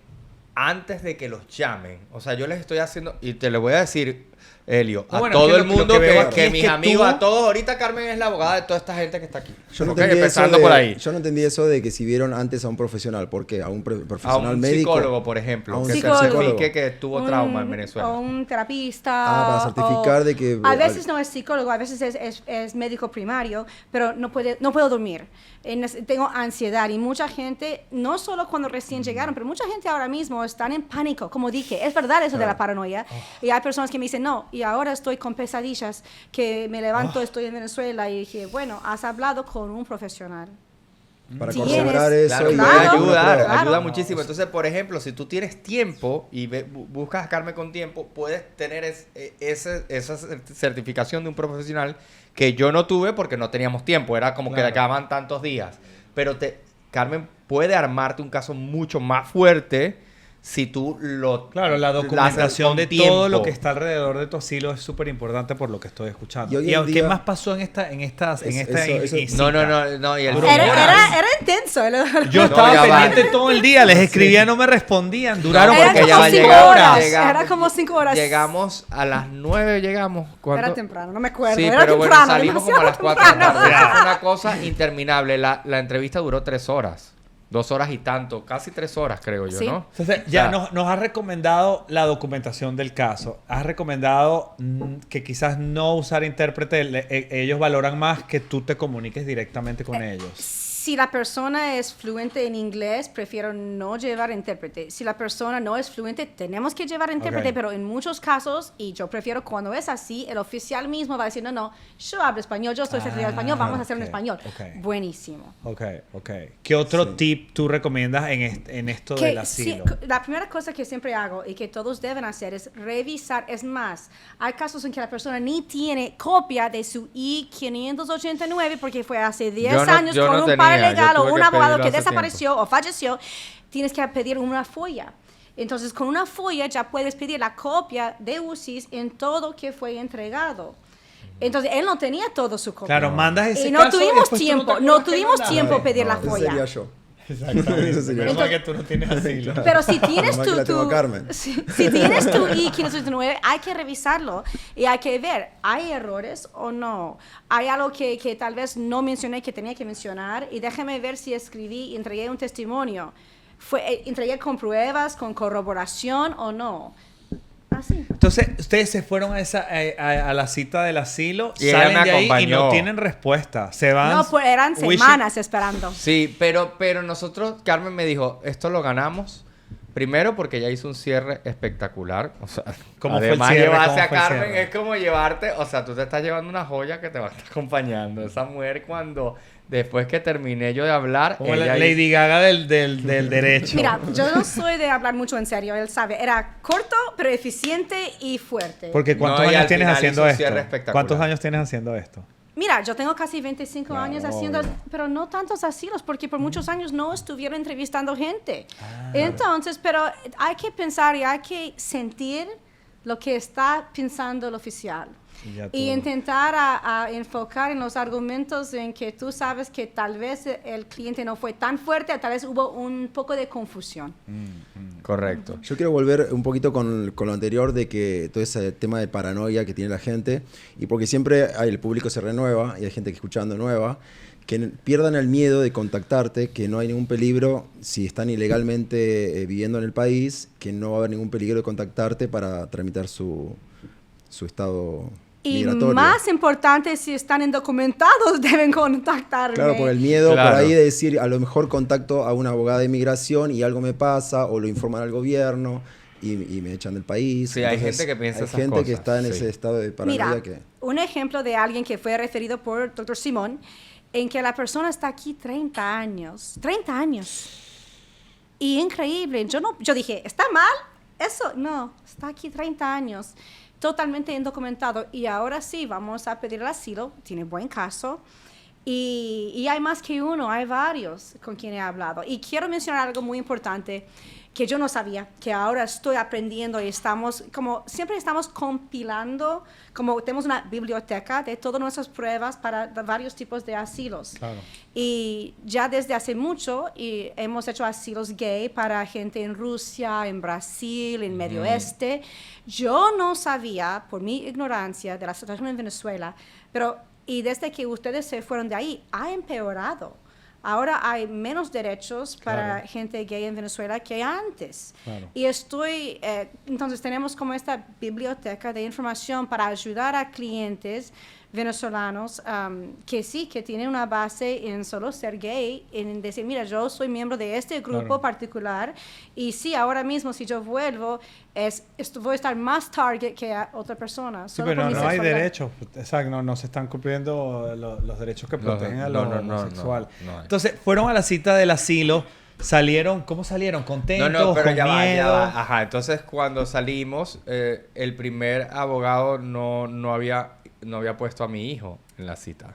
antes de que los llamen. O sea, yo les estoy haciendo, y te lo voy a decir, Helio, a Bueno, todo que el lo mundo que veo aquí que es mis que amigos, tú- a todos, ahorita Carmen es la abogada de toda esta gente que está aquí. Yo no, Ok, entendí empezando eso por ahí. yo no entendí eso de que si vieron antes a un profesional, ¿por qué? A un A profesional un médico. psicólogo, por ejemplo, A un que psicólogo. certifique que tuvo trauma en Venezuela. O un terapista. Para certificar de que... A veces no es psicólogo, a veces es médico primario, pero no puedo dormir. Tengo ansiedad y mucha gente, no solo cuando recién llegaron, pero mucha gente ahora mismo están en pánico. Como dije, es verdad eso de la paranoia. Y hay personas que me dicen, no, y ahora estoy con pesadillas, que me levanto, estoy en Venezuela. Y dije, bueno, has hablado con un profesional. Para Tienes- corroborar eso. Claro, y puede Claro, ayudar, claro. ayuda muchísimo. Entonces, por ejemplo, si tú tienes tiempo y buscas a Carmen con tiempo, puedes tener esa certificación de un profesional que yo no tuve porque no teníamos tiempo. Era como que Claro. le acababan tantos días. Pero Carmen puede armarte un caso mucho más fuerte si tú lo... Claro, la lo haces documentación con de tiempo. todo lo que está alrededor de tu asilo es súper importante por lo que estoy escuchando. Y hoy ¿Y en qué día- más pasó en esta eso- No, y el Duró Era, horas. era intenso. Yo No, estaba ya pendiente va. todo el día, les escribía, no me respondían. Duraron Era porque como ya va a 5 llegar, horas. llegamos- Era como 5 horas. Llegamos a las 9, llegamos. ¿Cuánto? Era temprano, no me acuerdo. Sí, era pero bueno, temprano, salimos como a las demasiado 4 de la tarde. temprano. Fue una cosa interminable. La entrevista duró 3 horas. 2 horas y tanto. Casi 3 horas, creo yo, Sí. ¿no? Entonces, O ya sea, nos has recomendado la documentación del caso. Has recomendado que quizás no usar intérprete. Ellos valoran más que tú te comuniques directamente con ellos. Si la persona es fluente en inglés, prefiero no llevar intérprete. Si la persona no es fluente, tenemos que llevar intérprete, Ok. pero en muchos casos, y yo prefiero cuando es así, el oficial mismo va a decir, no, yo hablo español, yo estoy certificado en español, vamos a hacerlo en ok, español. ok. Buenísimo. Ok. ¿Qué otro tip tú recomiendas en esto del asilo? La primera cosa que siempre hago y que todos deben hacer es revisar. Es más, hay casos en que la persona ni tiene copia de su I-589 porque fue hace 10 años yo con no un tenía, paralegal yo o tuve un que abogado pedirlo que hace desapareció o falleció. Tienes que pedir una folla. Entonces, con una folla ya puedes pedir la copia de UCIS en todo que fue entregado. Entonces, él no tenía todo su copia. Claro, mandas ese Y no caso tuvimos después tú tiempo, te no acuerdas que tuvimos mandaste. tiempo pedir la Ese folla. sería yo. Exactamente. Ese sería Menos yo. mal que tú no tienes asilo. Pero si tienes Nomás que la tengo a Carmen. si tienes tu I-589, hay que revisarlo y hay que ver, ¿hay errores o no? ¿Hay algo que tal vez no mencioné que tenía que mencionar? Y déjame ver si escribí y entregué un testimonio. ¿Entregué con pruebas, con corroboración o no? Así. Entonces, ustedes se fueron a la cita del asilo, Y ella salen me de ahí y acompañó. no tienen respuesta. Se van. No, pues eran wishing- semanas esperando. Sí, pero nosotros, Carmen me dijo, esto lo ganamos. Primero porque ella hizo un cierre espectacular. O sea, ¿Cómo fue el además cierre? llevarse ¿Cómo a fue el Carmen cierre? es como llevarte, o sea, tú te estás llevando una joya que te va a estar acompañando. Esa mujer cuando, después que terminé yo de hablar, Como ella la Lady Gaga del derecho. Mira, yo no soy de hablar mucho en serio, él sabe. Era corto, pero eficiente y fuerte. Porque ¿cuántos No, y años al tienes final haciendo hizo un esto? cierre espectacular. ¿Cuántos años tienes haciendo esto? Mira, yo tengo casi 25 Claro, años haciendo, obvio. pero no tantos asilos, porque por muchos años no estuvieron entrevistando gente. Entonces, pero hay que pensar y hay que sentir lo que está pensando el oficial. Ya Y tú- intentar a enfocar en los argumentos en que tú sabes que tal vez el cliente no fue tan fuerte, tal vez hubo un poco de confusión. Correcto. Yo quiero volver un poquito con lo anterior de que todo ese tema de paranoia que tiene la gente, y porque siempre el público se renueva y hay gente que escuchando nueva, que pierdan el miedo de contactarte, que no hay ningún peligro si están ilegalmente viviendo en el país, que no va a haber ningún peligro de contactarte para tramitar su estado Y migratorio. más importante, si están indocumentados, deben contactarme. Claro, por el miedo Claro. por ahí de decir, a lo mejor contacto a una abogada de inmigración y algo me pasa, o lo informan al gobierno y me echan del país. Sí, hay gente que piensa hay esas gente que cosas, está en sí. ese estado de paranoia Mira, que... un ejemplo de alguien que fue referido por Dr. Simón, en que la persona está aquí 30 años. 30 años. Y increíble. Yo dije, ¿está mal? Eso, no, está aquí 30 años. Totalmente indocumentado. Y ahora sí, vamos a pedir el asilo. Tiene buen caso. Y hay más que uno, hay varios con quien he hablado. Y quiero mencionar algo muy importante que yo no sabía, que ahora estoy aprendiendo y estamos, como siempre estamos compilando, como tenemos una biblioteca de todas nuestras pruebas para varios tipos de asilos. Claro. Y ya desde hace mucho y hemos hecho asilos gay para gente en Rusia, en Brasil, en Medio Oeste. Yo no sabía, por mi ignorancia de la situación en Venezuela, pero y desde que ustedes se fueron de ahí, ha empeorado. Ahora hay menos derechos para Claro. gente gay en Venezuela que antes. Claro. Y entonces tenemos como esta biblioteca de información para ayudar a clientes venezolanos que sí, que tienen una base en solo ser gay, en decir, mira, yo soy miembro de este grupo Claro. particular y sí, ahora mismo si yo vuelvo, voy a estar más target que a otra persona. Sí, solo pero por mi no hay sexualidad. derechos. Exacto, no se están cumpliendo los derechos que No, protegen a no, los no, no, homosexuales. no hay. Entonces, fueron a la cita del asilo, salieron, ¿cómo salieron? ¿Contentos? No, pero con ya va, ya miedo? va. Ajá, entonces cuando salimos, el primer abogado no había puesto a mi hijo en la cita.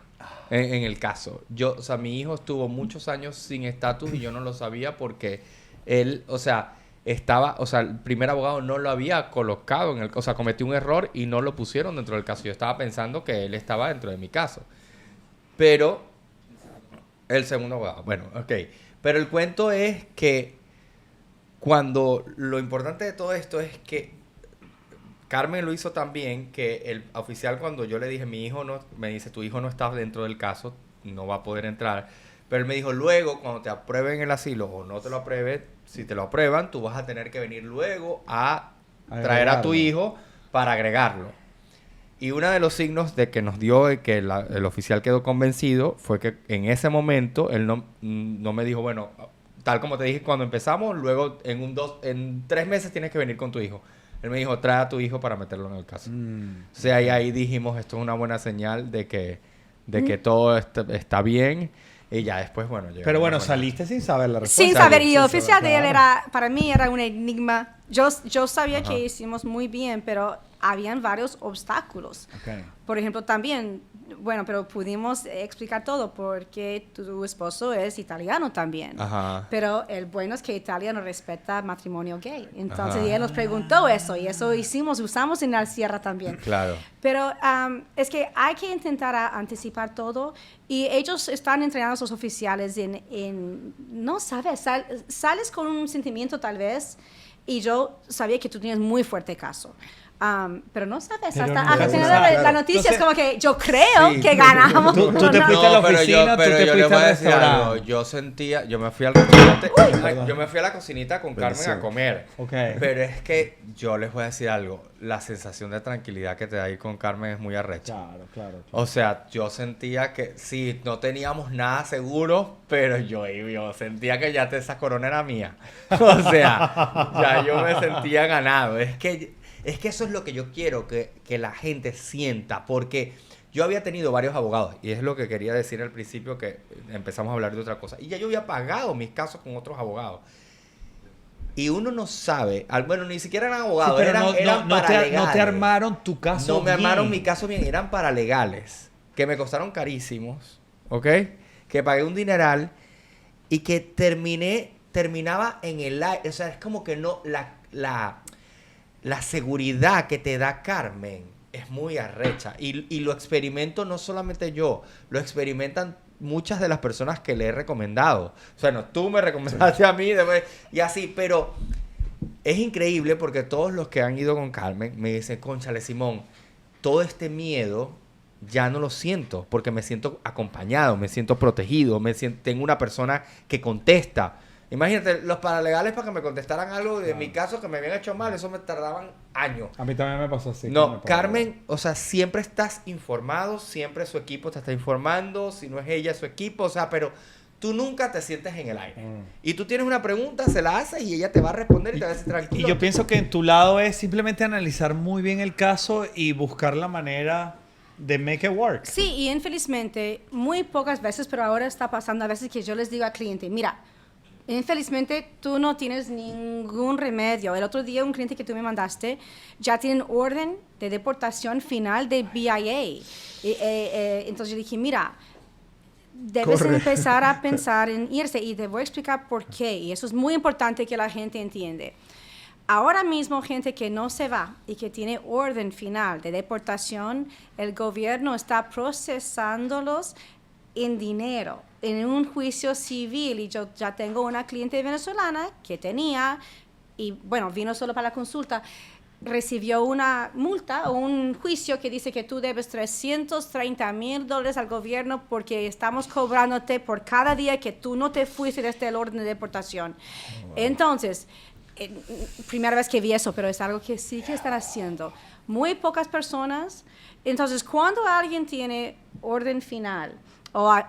En el caso. O sea, mi hijo estuvo muchos años sin estatus y yo no lo sabía porque él, o sea, el primer abogado no lo había colocado o sea, cometió un error y no lo pusieron dentro del caso. Yo estaba pensando que él estaba dentro de mi caso. Pero el segundo abogado, bueno, ok. Pero el cuento es que cuando lo importante de todo esto es que Carmen lo hizo también, que el oficial cuando yo le dije, mi hijo no, me dice, tu hijo no está dentro del caso, no va a poder entrar. Pero él me dijo, luego, cuando te aprueben el asilo o no te lo aprueben, si te lo aprueban, tú vas a tener que venir luego a traer a tu Agregarlo. hijo para agregarlo. Y uno de los signos de que nos dio que el oficial quedó convencido fue que en ese momento él no me dijo, bueno, tal como te dije cuando empezamos, luego en 3 meses tienes que venir con tu hijo. Él me dijo, trae a tu hijo para meterlo en el caso. O sea, y ahí dijimos, esto es una buena señal de que todo está bien. Y ya después, bueno, llegamos Pero bueno, a una- saliste sin saber la respuesta. Sin saber, y el Sin oficial saber, de él claro. para mí era un enigma. Yo sabía Ajá. que hicimos muy bien, pero habían varios obstáculos. Ok. Por ejemplo, también, bueno, pero pudimos explicar todo porque tu esposo es italiano también. Ajá. Pero el bueno es que Italia no respeta matrimonio gay. Entonces, Ajá. y él nos preguntó eso y eso usamos en la sierra también. Claro. Pero es que hay que intentar anticipar todo y ellos están entrenados los oficiales en no sabes, sales con un sentimiento tal vez y yo sabía que tú tienes muy fuerte caso. Pero no sabes, Pero hasta no tener sabes. la noticia Entonces- es como que yo creo Sí. que ganamos. Tú pero te no. fuiste a la pero oficina, tú te yo les fuiste voy a al decir algo. restaurante. Yo me fui al restaurante. perdón. Yo me fui a la cocinita con Carmen Bendición. a comer. Ok. Pero es que yo les voy a decir algo. La sensación de tranquilidad que te da ir con Carmen es muy arrecha. Claro. O sea, yo sentía que sí, no teníamos nada seguro, pero yo sentía que ya esa corona era mía. O sea, ya yo me sentía ganado. Es que eso es lo que yo quiero que la gente sienta, porque yo había tenido varios abogados, y es lo que quería decir al principio, que empezamos a hablar de otra cosa. Y ya yo había pagado mis casos con otros abogados. Y uno no sabe, bueno, ni siquiera eran abogados, Sí, pero eran no te paralegales. armaron tu caso No me armaron bien. mi caso bien, eran paralegales, que me costaron carísimos, ¿ok? Que pagué un dineral y que terminaba en el aire. O sea, es como que no, la seguridad que te da Carmen es muy arrecha. Y lo experimento no solamente yo, lo experimentan muchas de las personas que le he recomendado. O sea, no, tú me recomendaste a mí, después, y así, pero es increíble porque todos los que han ido con Carmen me dicen, cónchale, Simón, todo este miedo ya no lo siento porque me siento acompañado, me siento protegido, tengo una persona que contesta. Imagínate, los paralegales para que me contestaran algo de mi caso que me habían hecho mal, eso me tardaban años. A mí también me pasó así. No, Carmen, o sea, siempre estás informado, siempre su equipo te está informando, si no es ella, su equipo, o sea, pero tú nunca te sientes en el aire. Y tú tienes una pregunta, se la haces y ella te va a responder y te va a decir tranquilo. Y yo pienso que en tu lado es simplemente analizar muy bien el caso y buscar la manera de make it work. Sí, y infelizmente, muy pocas veces, pero ahora está pasando a veces que yo les digo al cliente, mira, infelizmente tú no tienes ningún remedio. El otro día un cliente que tú me mandaste ya tiene orden de deportación final de BIA. Entonces yo dije, mira, debes empezar a pensar en irse y te voy a explicar por qué. Y eso es muy importante que la gente entiende. Ahora mismo, gente que no se va y que tiene orden final de deportación, el gobierno está procesándolos en dinero, en un juicio civil. Y yo ya tengo una cliente venezolana que tenía, y bueno, vino solo para la consulta, recibió una multa o un juicio que dice que tú debes $330,000 al gobierno porque estamos cobrándote por cada día que tú no te fuiste desde el orden de deportación. Wow. Entonces, primera vez que vi eso, pero es algo que sí que están haciendo. Muy pocas personas. Entonces, cuando alguien tiene orden final,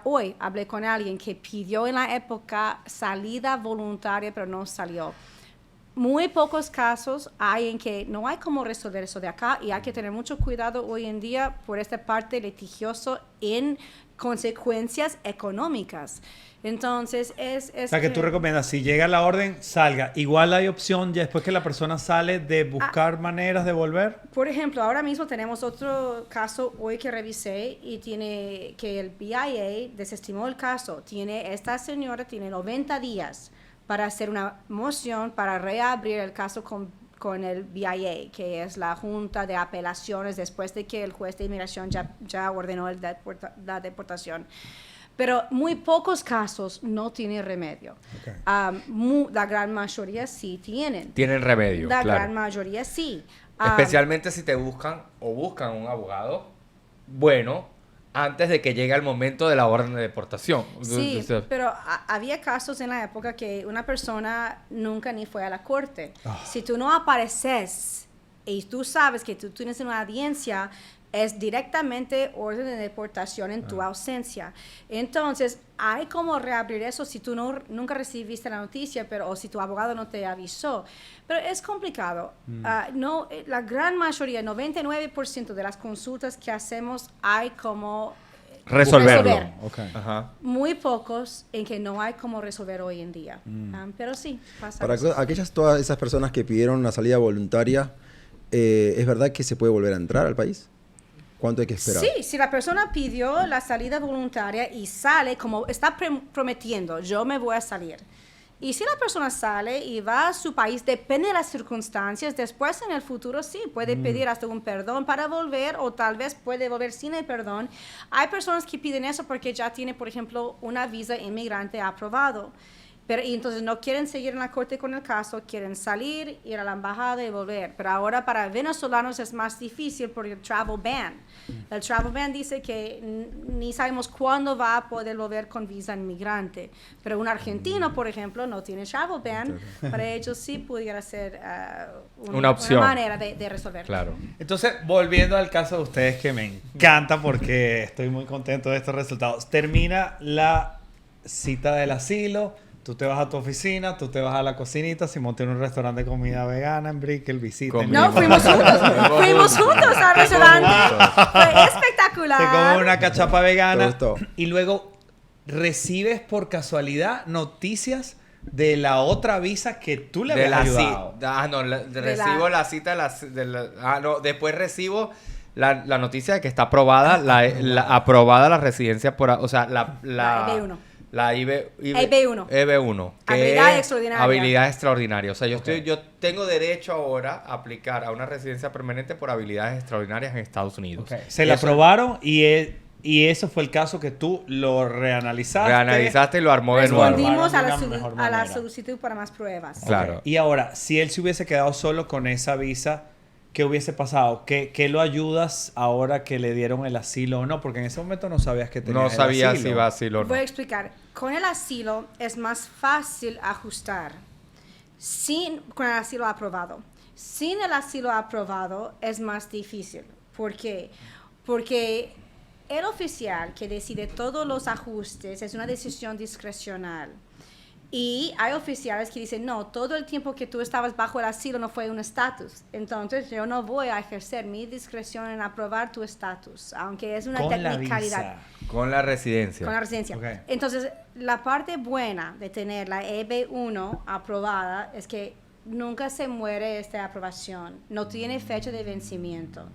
hoy hablé con alguien que pidió en la época salida voluntaria, pero no salió. Muy pocos casos hay en que no hay cómo resolver eso de acá y hay que tener mucho cuidado hoy en día por esta parte litigioso en consecuencias económicas. Entonces, o sea, que tú recomiendas, si llega la orden, salga. Igual hay opción, ya después que la persona sale, de buscar maneras de volver. Por ejemplo, ahora mismo tenemos otro caso hoy que revisé y tiene que el BIA desestimó el caso. Esta señora tiene 90 días para hacer una moción para reabrir el caso con el BIA, que es la Junta de Apelaciones, después de que el juez de inmigración ya ordenó la deportación. Pero muy pocos casos no tienen remedio. Okay. La gran mayoría sí tienen. Tienen remedio, La gran mayoría sí. Especialmente si te buscan un abogado bueno antes de que llegue el momento de la orden de deportación. Sí, pero había casos en la época que una persona nunca ni fue a la corte. Si tú no apareces y tú sabes que tú tienes una audiencia, es directamente orden de deportación en tu ausencia. Entonces, hay como reabrir eso si tú nunca recibiste la noticia, o si tu abogado no te avisó. Pero es complicado. La gran mayoría, 99% de las consultas que hacemos, hay como resolver. Okay. Muy pocos en que no hay como resolver hoy en día. Pero sí, pasa. Para todas esas personas que pidieron una salida voluntaria, ¿es verdad que se puede volver a entrar al país? ¿Cuánto hay que esperar? Sí, si la persona pidió la salida voluntaria y sale, como está prometiendo, yo me voy a salir. Y si la persona sale y va a su país, depende de las circunstancias, después en el futuro sí, puede pedir hasta un perdón para volver o tal vez puede volver sin el perdón. Hay personas que piden eso porque ya tiene, por ejemplo, una visa inmigrante aprobado. Y entonces no quieren seguir en la corte con el caso, quieren salir, ir a la embajada y volver. Pero ahora para venezolanos es más difícil por el travel ban. El travel ban dice que ni sabemos cuándo va a poder volver con visa inmigrante. Pero un argentino, por ejemplo, no tiene travel ban. Para ellos sí pudiera ser una opción. Una manera de resolver. Claro. Entonces, volviendo al caso de ustedes, que me encanta porque estoy muy contento de estos resultados. Termina la cita del asilo. Tú te vas a tu oficina, tú te vas a la cocinita, Simón tiene un restaurante de comida vegana en Brickell, visiten. No, fuimos juntos al restaurante. Fue espectacular. Te comes una cachapa vegana y luego recibes por casualidad noticias de la otra visa que tú le habías ayudado. Recibo la cita después recibo la noticia de que está aprobada aprobada la residencia la La EB1. EB1. que Habilidad es extraordinaria. Habilidad extraordinaria. O sea, yo tengo derecho ahora a aplicar a una residencia permanente por habilidades extraordinarias en Estados Unidos. Okay. Se la Eso- aprobaron y eso fue el caso que tú lo reanalizaste. Reanalizaste y lo armó de nuevo. Respondimos a De la, una mejor a la manera. solicitud para más pruebas. Claro. Ok. Y ahora, si él se hubiese quedado solo con esa visa, ¿qué hubiese pasado? ¿Qué lo ayudas ahora que le dieron el asilo o no? Porque en ese momento no sabías que tenía No el sabía asilo. si iba a asilo o no. Voy a explicar. Con el asilo es más fácil ajustar con el asilo aprobado. Sin el asilo aprobado es más difícil. ¿Por qué? Porque el oficial que decide todos los ajustes es una decisión discrecional. Y hay oficiales que dicen, no, todo el tiempo que tú estabas bajo el asilo no fue un estatus. Entonces yo no voy a ejercer mi discreción en aprobar tu estatus, aunque es una Con la technicalidad. visa. Con la residencia. Con la residencia. Ok. Entonces, la parte buena de tener la EB1 aprobada es que nunca se muere esta aprobación. No tiene fecha de vencimiento.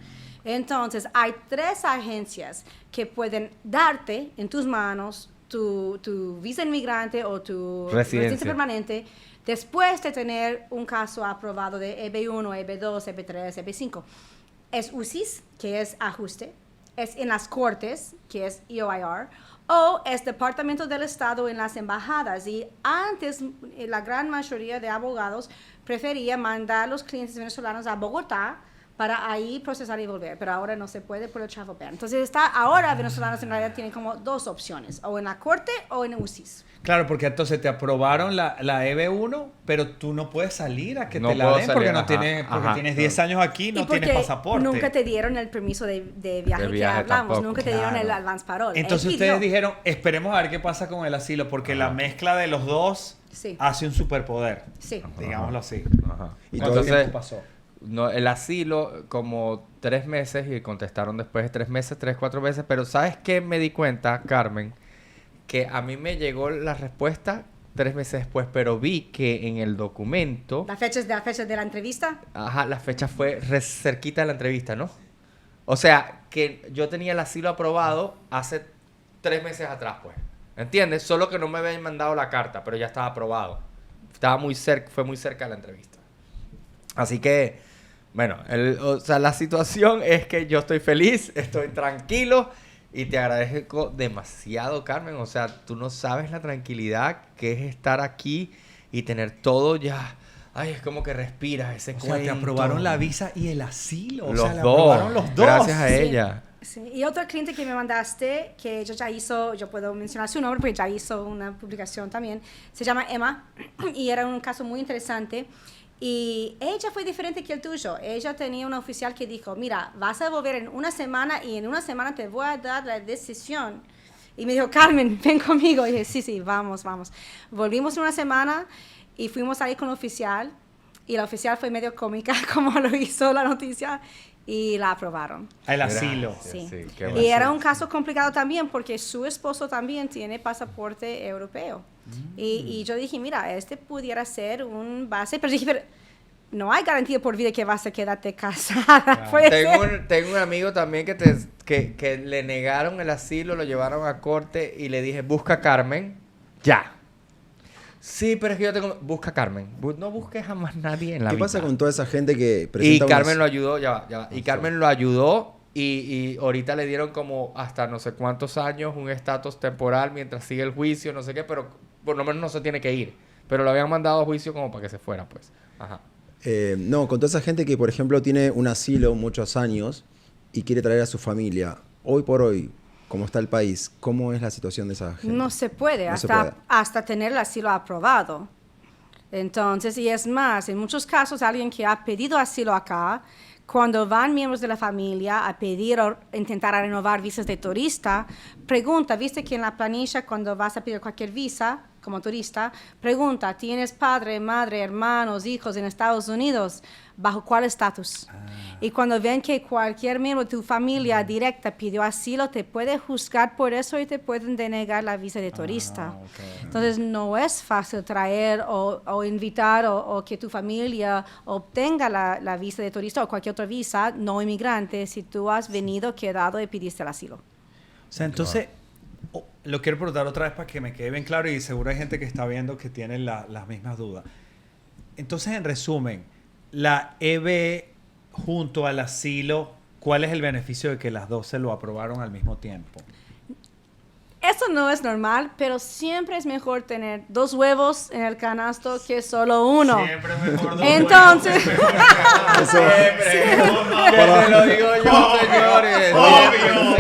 Entonces, hay 3 agencias que pueden darte en tus manos tu visa inmigrante o tu residencia permanente después de tener un caso aprobado de EB1, EB2, EB3, EB5. Es UCIS, que es ajuste, es en las cortes, que es EOIR, o es Departamento del Estado en las embajadas. Y antes, la gran mayoría de abogados prefería mandar a los clientes venezolanos a Bogotá para ahí procesar y volver, pero ahora no se puede por el travel ban. Entonces ahora venezolanos en realidad tienen como 2 opciones, o en la corte o en UCIS. Claro, porque entonces te aprobaron la EB1, pero tú no puedes salir a que No te la puedo den salir, porque, ajá, tienes 10 años aquí y no porque tienes pasaporte. nunca te dieron el permiso de viaje De que viaje hablamos, tampoco. nunca te dieron el advance parole. Entonces Él ustedes pidió. dijeron, esperemos a ver qué pasa con el asilo, porque la mezcla de los dos Sí. hace un superpoder, Sí. digámoslo así. Ajá. Y ¿Cuánto Entonces, tiempo pasó? no, el asilo como 3 meses y contestaron después de 3 meses, 3, 4 meses. Pero ¿sabes qué me di cuenta, Carmen? Que a mí me llegó la respuesta 3 meses después, pero vi que en el documento, La fecha de la entrevista. ajá, la fecha fue cerquita de la entrevista, ¿no? O sea, que yo tenía el asilo aprobado hace 3 meses atrás, pues. ¿Entiendes? Solo que no me habían mandado la carta, pero ya estaba aprobado. Estaba muy cerca, fue muy cerca de la entrevista. Así que, bueno, o sea, la situación es que yo estoy feliz, estoy tranquilo y te agradezco demasiado, Carmen. O sea, tú no sabes la tranquilidad que es estar aquí y tener todo ya. Ay, es como que respiras ese O sea, te cuento. aprobaron la visa y el asilo. Los o sea, le dos. aprobaron los dos. Gracias a Sí. ella. Sí. Y otro cliente que me mandaste, que ella ya hizo, yo puedo mencionar su nombre porque ya hizo una publicación también, se llama Emma y era un caso muy interesante. Y ella fue diferente que el tuyo. Ella tenía una oficial que dijo, mira, vas a volver en una semana y en una semana te voy a dar la decisión. Y me dijo, Carmen, ven conmigo. Y dije, sí, vamos. Volvimos en una semana y fuimos ahí con el oficial. Y la oficial fue medio cómica como lo hizo la noticia y la aprobaron. El asilo. Gracias, Sí. sí, qué Y bueno. era un caso complicado también porque su esposo también tiene pasaporte europeo. Y yo dije, mira, este pudiera ser un base, pero dije, pero no hay garantía por vida que vas a quedarte casada. Puede ser. Tengo un amigo también que le negaron el asilo, lo llevaron a corte y le dije, busca a Carmen, ya. Sí, pero es que yo tengo... Busca a Carmen. No busques a más nadie en la ¿Qué vida. pasa con toda esa gente que Y presenta Carmen unas- lo ayudó, ya va. Y Carmen lo ayudó y ahorita le dieron como hasta no sé cuántos años un estatus temporal mientras sigue el juicio, no sé qué, pero por lo menos no se tiene que ir. Pero lo habían mandado a juicio como para que se fuera, pues. Ajá. No, con toda esa gente que, por ejemplo, tiene un asilo muchos años y quiere traer a su familia. Hoy por hoy, ¿cómo está el país? ¿Cómo es la situación de esa gente? No se puede, No se puede. hasta tener el asilo aprobado. Entonces, y es más, en muchos casos alguien que ha pedido asilo acá, cuando van miembros de la familia a pedir o intentar renovar visas de turista, pregunta, viste que en la planilla cuando vas a pedir cualquier visa como turista, pregunta, ¿tienes padre, madre, hermanos, hijos en Estados Unidos? ¿Bajo cuál estatus? Y cuando ven que cualquier miembro de tu familia directa pidió asilo, te puede juzgar por eso y te pueden denegar la visa de turista. Entonces, no es fácil traer o invitar o que tu familia obtenga la visa de turista o cualquier otra visa no inmigrante si tú has venido, quedado y pidiste el asilo. O sea, entonces, Lo quiero preguntar otra vez para que me quede bien claro y seguro hay gente que está viendo que tiene las mismas dudas. Entonces, en resumen, la EB junto al asilo, ¿cuál es el beneficio de que las dos se lo aprobaron al mismo tiempo? Eso no es normal, pero siempre es mejor tener 2 huevos en el canasto que solo uno. Siempre mejor dos Entonces, Eso, Siempre. Te lo digo yo, señores. Obvio.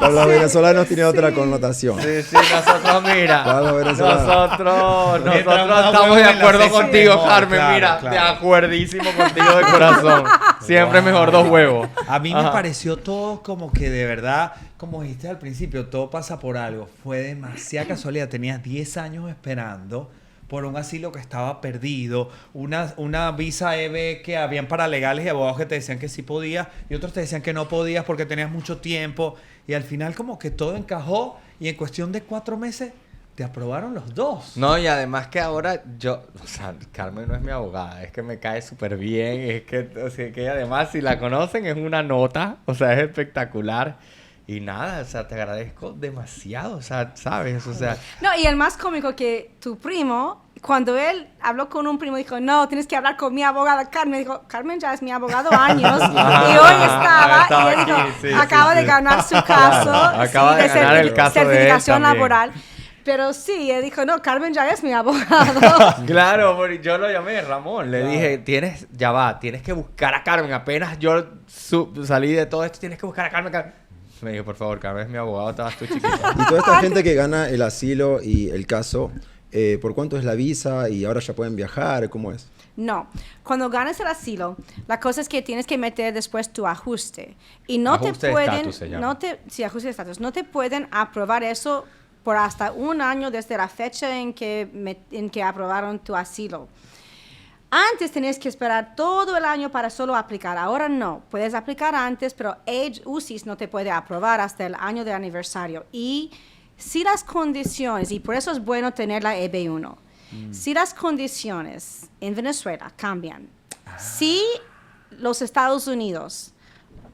para los venezolanos tiene otra connotación. Sí, nosotros, mira. Para los venezolanos. Nosotros Mientras más estamos huevos de en la acuerdo cesta, contigo, mejor, Carmen, claro, mira. claro. De acuerdísimo contigo de corazón. Siempre Wow. mejor 2 huevos. A mí me Ajá. pareció todo como que de verdad, como dijiste al principio, todo pasa por algo. Fue demasiada casualidad. Tenías 10 años esperando por un asilo que estaba perdido, una visa EB que habían paralegales y abogados que te decían que sí podías y otros te decían que no podías porque tenías mucho tiempo. Y al final como que todo encajó y en cuestión de 4 meses te aprobaron los dos. No, y además que ahora o sea, Carmen no es mi abogada, es que me cae súper bien, es que, o sea, que además si la conocen es una nota, o sea, es espectacular. Y nada, o sea, te agradezco demasiado, o sea, ¿sabes? O sea, no, y el más cómico que tu primo, cuando él habló con un primo, dijo, no, tienes que hablar con mi abogada Carmen. Dijo, Carmen ya es mi abogado años. Y hoy estaba y él dijo, aquí, sí, acaba sí, de sí. ganar su caso. Claro, acaba de ganar el caso de él certificación también. laboral. Pero sí, él dijo, no, Carmen ya es mi abogado. claro, porque yo lo llamé Ramón, le Claro. dije, tienes que buscar a Carmen, apenas yo salí de todo esto, tienes que buscar a Carmen. Me dijo, por favor, Carmen es mi abogado, estabas tú chiquito. Y toda esta gente que gana el asilo y el caso, ¿por cuánto es la visa? Y ahora ya pueden viajar, ¿cómo es? No, cuando ganas el asilo, la cosa es que tienes que meter después tu ajuste. Y no Ajuste te de pueden... estatus se llama. Sí, ajuste de estatus. No te pueden aprobar eso por hasta 1 año desde la fecha en que aprobaron tu asilo. Antes tenías que esperar todo el año para solo aplicar. Ahora no. Puedes aplicar antes, pero UCIS no te puede aprobar hasta el año de aniversario. Y si las condiciones, y por eso es bueno tener la EB1, si las condiciones en Venezuela cambian, si los Estados Unidos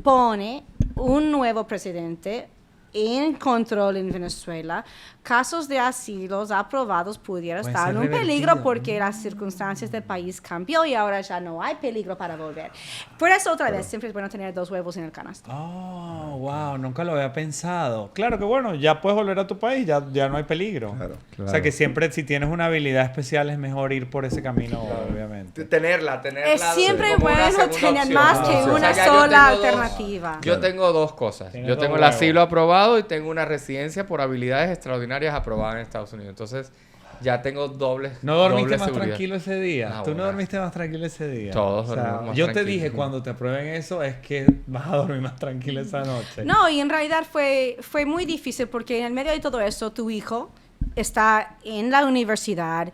pone un nuevo presidente en control en Venezuela, casos de asilos aprobados pudieran Puede estar ser en un peligro revertido. porque las circunstancias del país cambió y ahora ya no hay peligro para volver. Por eso otra vez siempre es bueno tener 2 huevos en el canasto. Oh, wow, nunca lo había pensado. Claro que bueno, ya puedes volver a tu país, ya no hay peligro. Claro. O sea que siempre si tienes una habilidad especial es mejor ir por ese camino, obviamente. Tenerla. Es siempre como una bueno segunda tener opción. más que O sea, una ya yo sola tengo alternativa. Yo tengo 2 cosas. Tienes Yo 2 tengo el huevos. asilo aprobado y tengo una residencia por habilidades extraordinarias aprobada en Estados Unidos. Entonces, ya tengo doble ¿No dormiste doble más seguridad. tranquilo ese día? Ah, ¿Tú no bueno. dormiste más tranquilo ese día? Todos O sea, dormimos más yo te tranquilos. dije, cuando te aprueben eso, es que vas a dormir más tranquilo esa noche. No, y en realidad fue muy difícil porque en el medio de todo eso, tu hijo está en la universidad.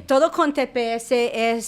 Todo con TPS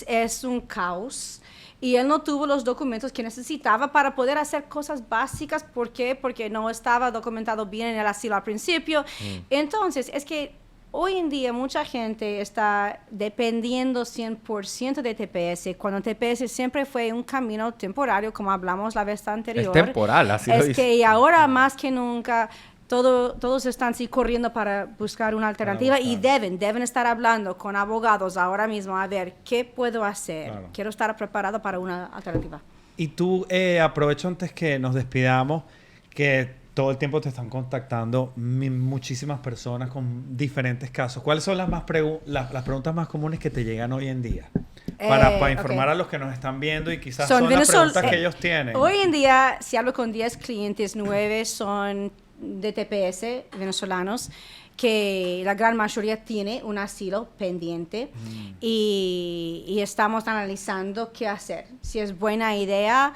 es un caos. Y él no tuvo los documentos que necesitaba para poder hacer cosas básicas. ¿Por qué? Porque no estaba documentado bien en el asilo al principio. Entonces, es que hoy en día mucha gente está dependiendo 100% de TPS, cuando TPS siempre fue un camino temporario, como hablamos la vez anterior. Es temporal, así lo Es dice. que y ahora más que nunca todos están sí corriendo para buscar una alternativa y deben estar hablando con abogados ahora mismo a ver qué puedo hacer. Claro. Quiero estar preparado para una alternativa. Y tú, aprovecho antes que nos despidamos, que todo el tiempo te están contactando muchísimas personas con diferentes casos. ¿Cuáles son las preguntas más comunes que te llegan hoy en día? Para informar ok. a los que nos están viendo y quizás son las preguntas que ellos tienen. Hoy en día, si hablo con 10 clientes, 9 son de TPS venezolanos, que la gran mayoría tiene un asilo pendiente y estamos analizando qué hacer. Si es buena idea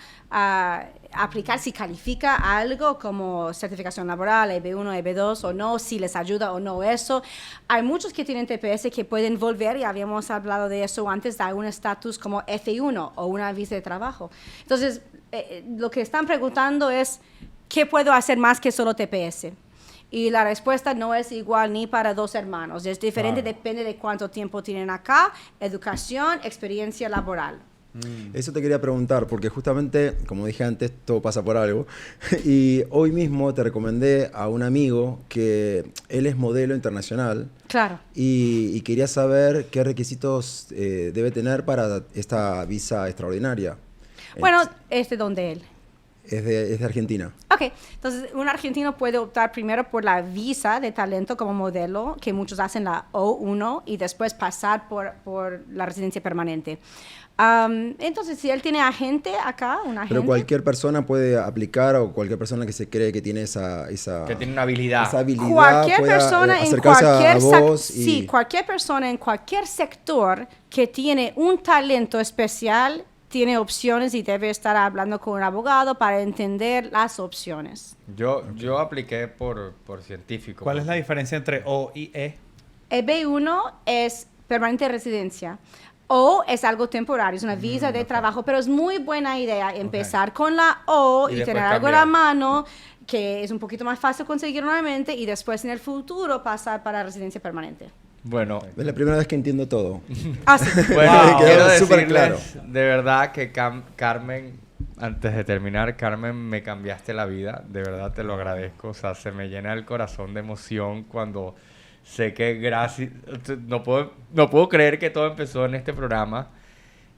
aplicar, si califica algo como certificación laboral, EB1, EB2 o no, si les ayuda o no eso. Hay muchos que tienen TPS que pueden volver, y habíamos hablado de eso antes, de un estatus como F1 o una visa de trabajo. Entonces, lo que están preguntando es, ¿qué puedo hacer más que solo TPS? Y la respuesta no es igual ni para 2 hermanos. Es diferente, Claro. depende de cuánto tiempo tienen acá, educación, experiencia laboral. Eso te quería preguntar, porque justamente, como dije antes, todo pasa por algo. Y hoy mismo te recomendé a un amigo que él es modelo internacional. Claro. Y quería saber qué requisitos debe tener para esta visa extraordinaria. Bueno, ¿es de dónde él? Es de Argentina. Ok, entonces un argentino puede optar primero por la visa de talento como modelo, que muchos hacen la O1, y después pasar por la residencia permanente. Entonces, si él tiene agente acá, un agente... Pero cualquier persona puede aplicar, o cualquier persona que se cree que tiene esa Que tiene una habilidad. esa habilidad cualquier pueda, persona en acercarse cualquier a vos y... sí, cualquier persona en cualquier sector que tiene un talento especial tiene opciones y debe estar hablando con un abogado para entender las opciones. Yo apliqué por científico. ¿Cuál es la diferencia entre O y E? El B1 es permanente residencia. O es algo temporario, es una visa de trabajo, pero es muy buena idea empezar con la O Y y después tener algo en la cambiar. mano, que es un poquito más fácil conseguir nuevamente, y después en el futuro pasar para residencia permanente. Bueno, Es la primera vez que entiendo todo. Ah, sí. bueno, Wow. quiero Quedó súper decirles claro. de verdad que Carmen, antes de terminar, Carmen, me cambiaste la vida. De verdad te lo agradezco. O sea, se me llena el corazón de emoción cuando sé que gracias... No puedo creer que todo empezó en este programa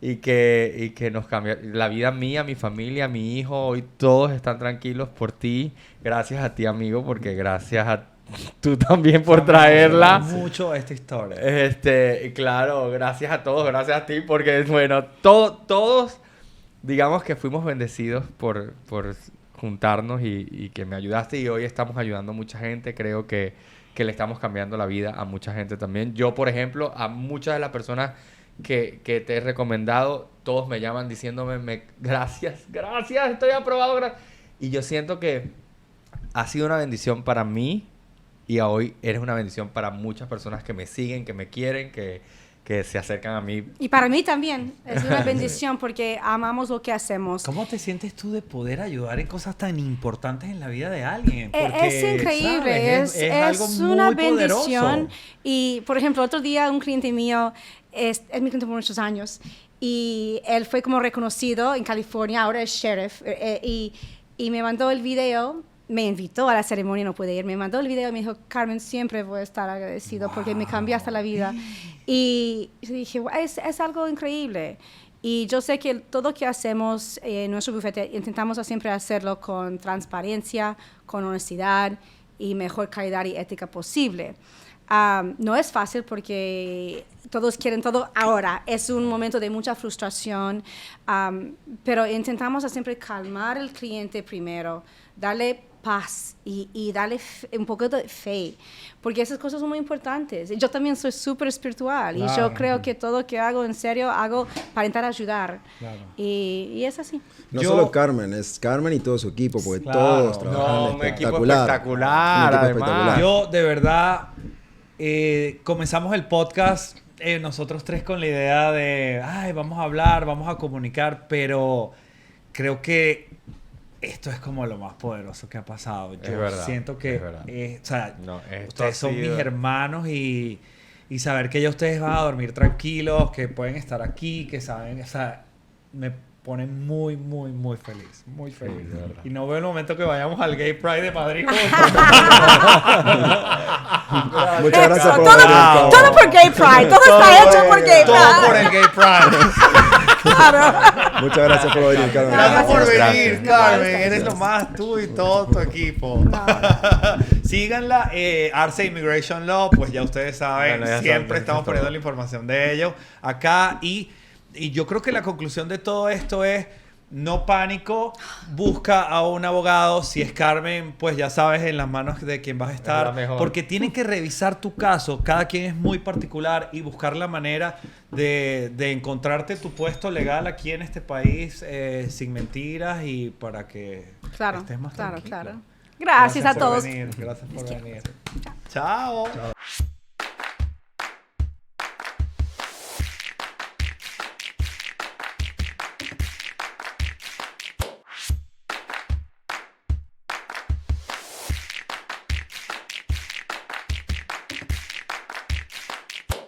y que nos cambió la vida mía, mi familia, mi hijo. Hoy todos están tranquilos por ti. Gracias a ti, amigo, porque gracias a tú también por traerla. Mucho esta historia. Y claro, gracias a todos, gracias a ti, porque bueno, todos, digamos que fuimos bendecidos por juntarnos y que me ayudaste, y hoy estamos ayudando a mucha gente. Creo que le estamos cambiando la vida a mucha gente también. Yo, por ejemplo, a muchas de las personas que te he recomendado, todos me llaman diciéndome gracias, estoy aprobado. Y yo siento que ha sido una bendición para mí. Y hoy eres una bendición para muchas personas que me siguen, que me quieren, que se acercan a mí. Y para mí también es una bendición porque amamos lo que hacemos. ¿Cómo te sientes tú de poder ayudar en cosas tan importantes en la vida de alguien? Es increíble, ¿sabes? Es algo es una muy bendición. poderoso. Y, por ejemplo, otro día un cliente mío, es mi cliente por muchos años, y él fue como reconocido en California, ahora es sheriff, y me mandó el video. Me invitó a la ceremonia, no pude ir. Me mandó el video y me dijo, Carmen, siempre voy a estar agradecido porque me cambiaste la vida. Y yo dije, es algo increíble. Y yo sé que todo lo que hacemos en nuestro bufete, intentamos siempre hacerlo con transparencia, con honestidad y mejor calidad y ética posible. No es fácil porque todos quieren todo ahora. Es un momento de mucha frustración, pero intentamos siempre calmar al cliente primero, darle paz y darle un poco de fe, porque esas cosas son muy importantes. Yo también soy súper espiritual, y yo creo que todo lo que hago en serio hago para intentar ayudar. Claro. Y es así. No Yo- solo Carmen, es Carmen y todo su equipo, porque Claro. todos trabajan No, un equipo espectacular. espectacular, Un equipo además. espectacular. Yo, de verdad, comenzamos el podcast nosotros tres con la idea de, ay, vamos a hablar, vamos a comunicar, pero creo que esto es como lo más poderoso que ha pasado. Yo Es verdad, siento que, es verdad. o sea, No, esto ustedes ha son sido- mis hermanos, y saber que ya ustedes van a dormir tranquilos, que pueden estar aquí, que saben, o sea, me pone muy, muy, muy feliz. Muy feliz. de verdad. Y no veo el momento que vayamos al Gay Pride de Madrid. Muchas gracias por todo, venir, Carmen. todo por Gay Pride, todo está hecho por Gay Todo Pride. por el Gay Pride. Claro. Muchas gracias por venir, Carmen. Gracias por Gracias. venir, Gracias. Carmen. Gracias. Eres lo más, tú y todo tu equipo. Síganla, Arce Immigration Law, pues ya ustedes saben, Bueno, ya siempre saben, estamos eso es poniendo todo. la información de ellos acá. Y yo creo que la conclusión de todo esto es: no pánico, busca a un abogado. Si es Carmen, pues ya sabes en las manos de quién vas a la estar. mejor. Porque tienen que revisar tu caso. Cada quien es muy particular, y buscar la manera de encontrarte tu puesto legal aquí en este país, sin mentiras, y para que Claro, estés más claro, tranquila. claro. Gracias a por todos. venir, gracias por venir. Chao.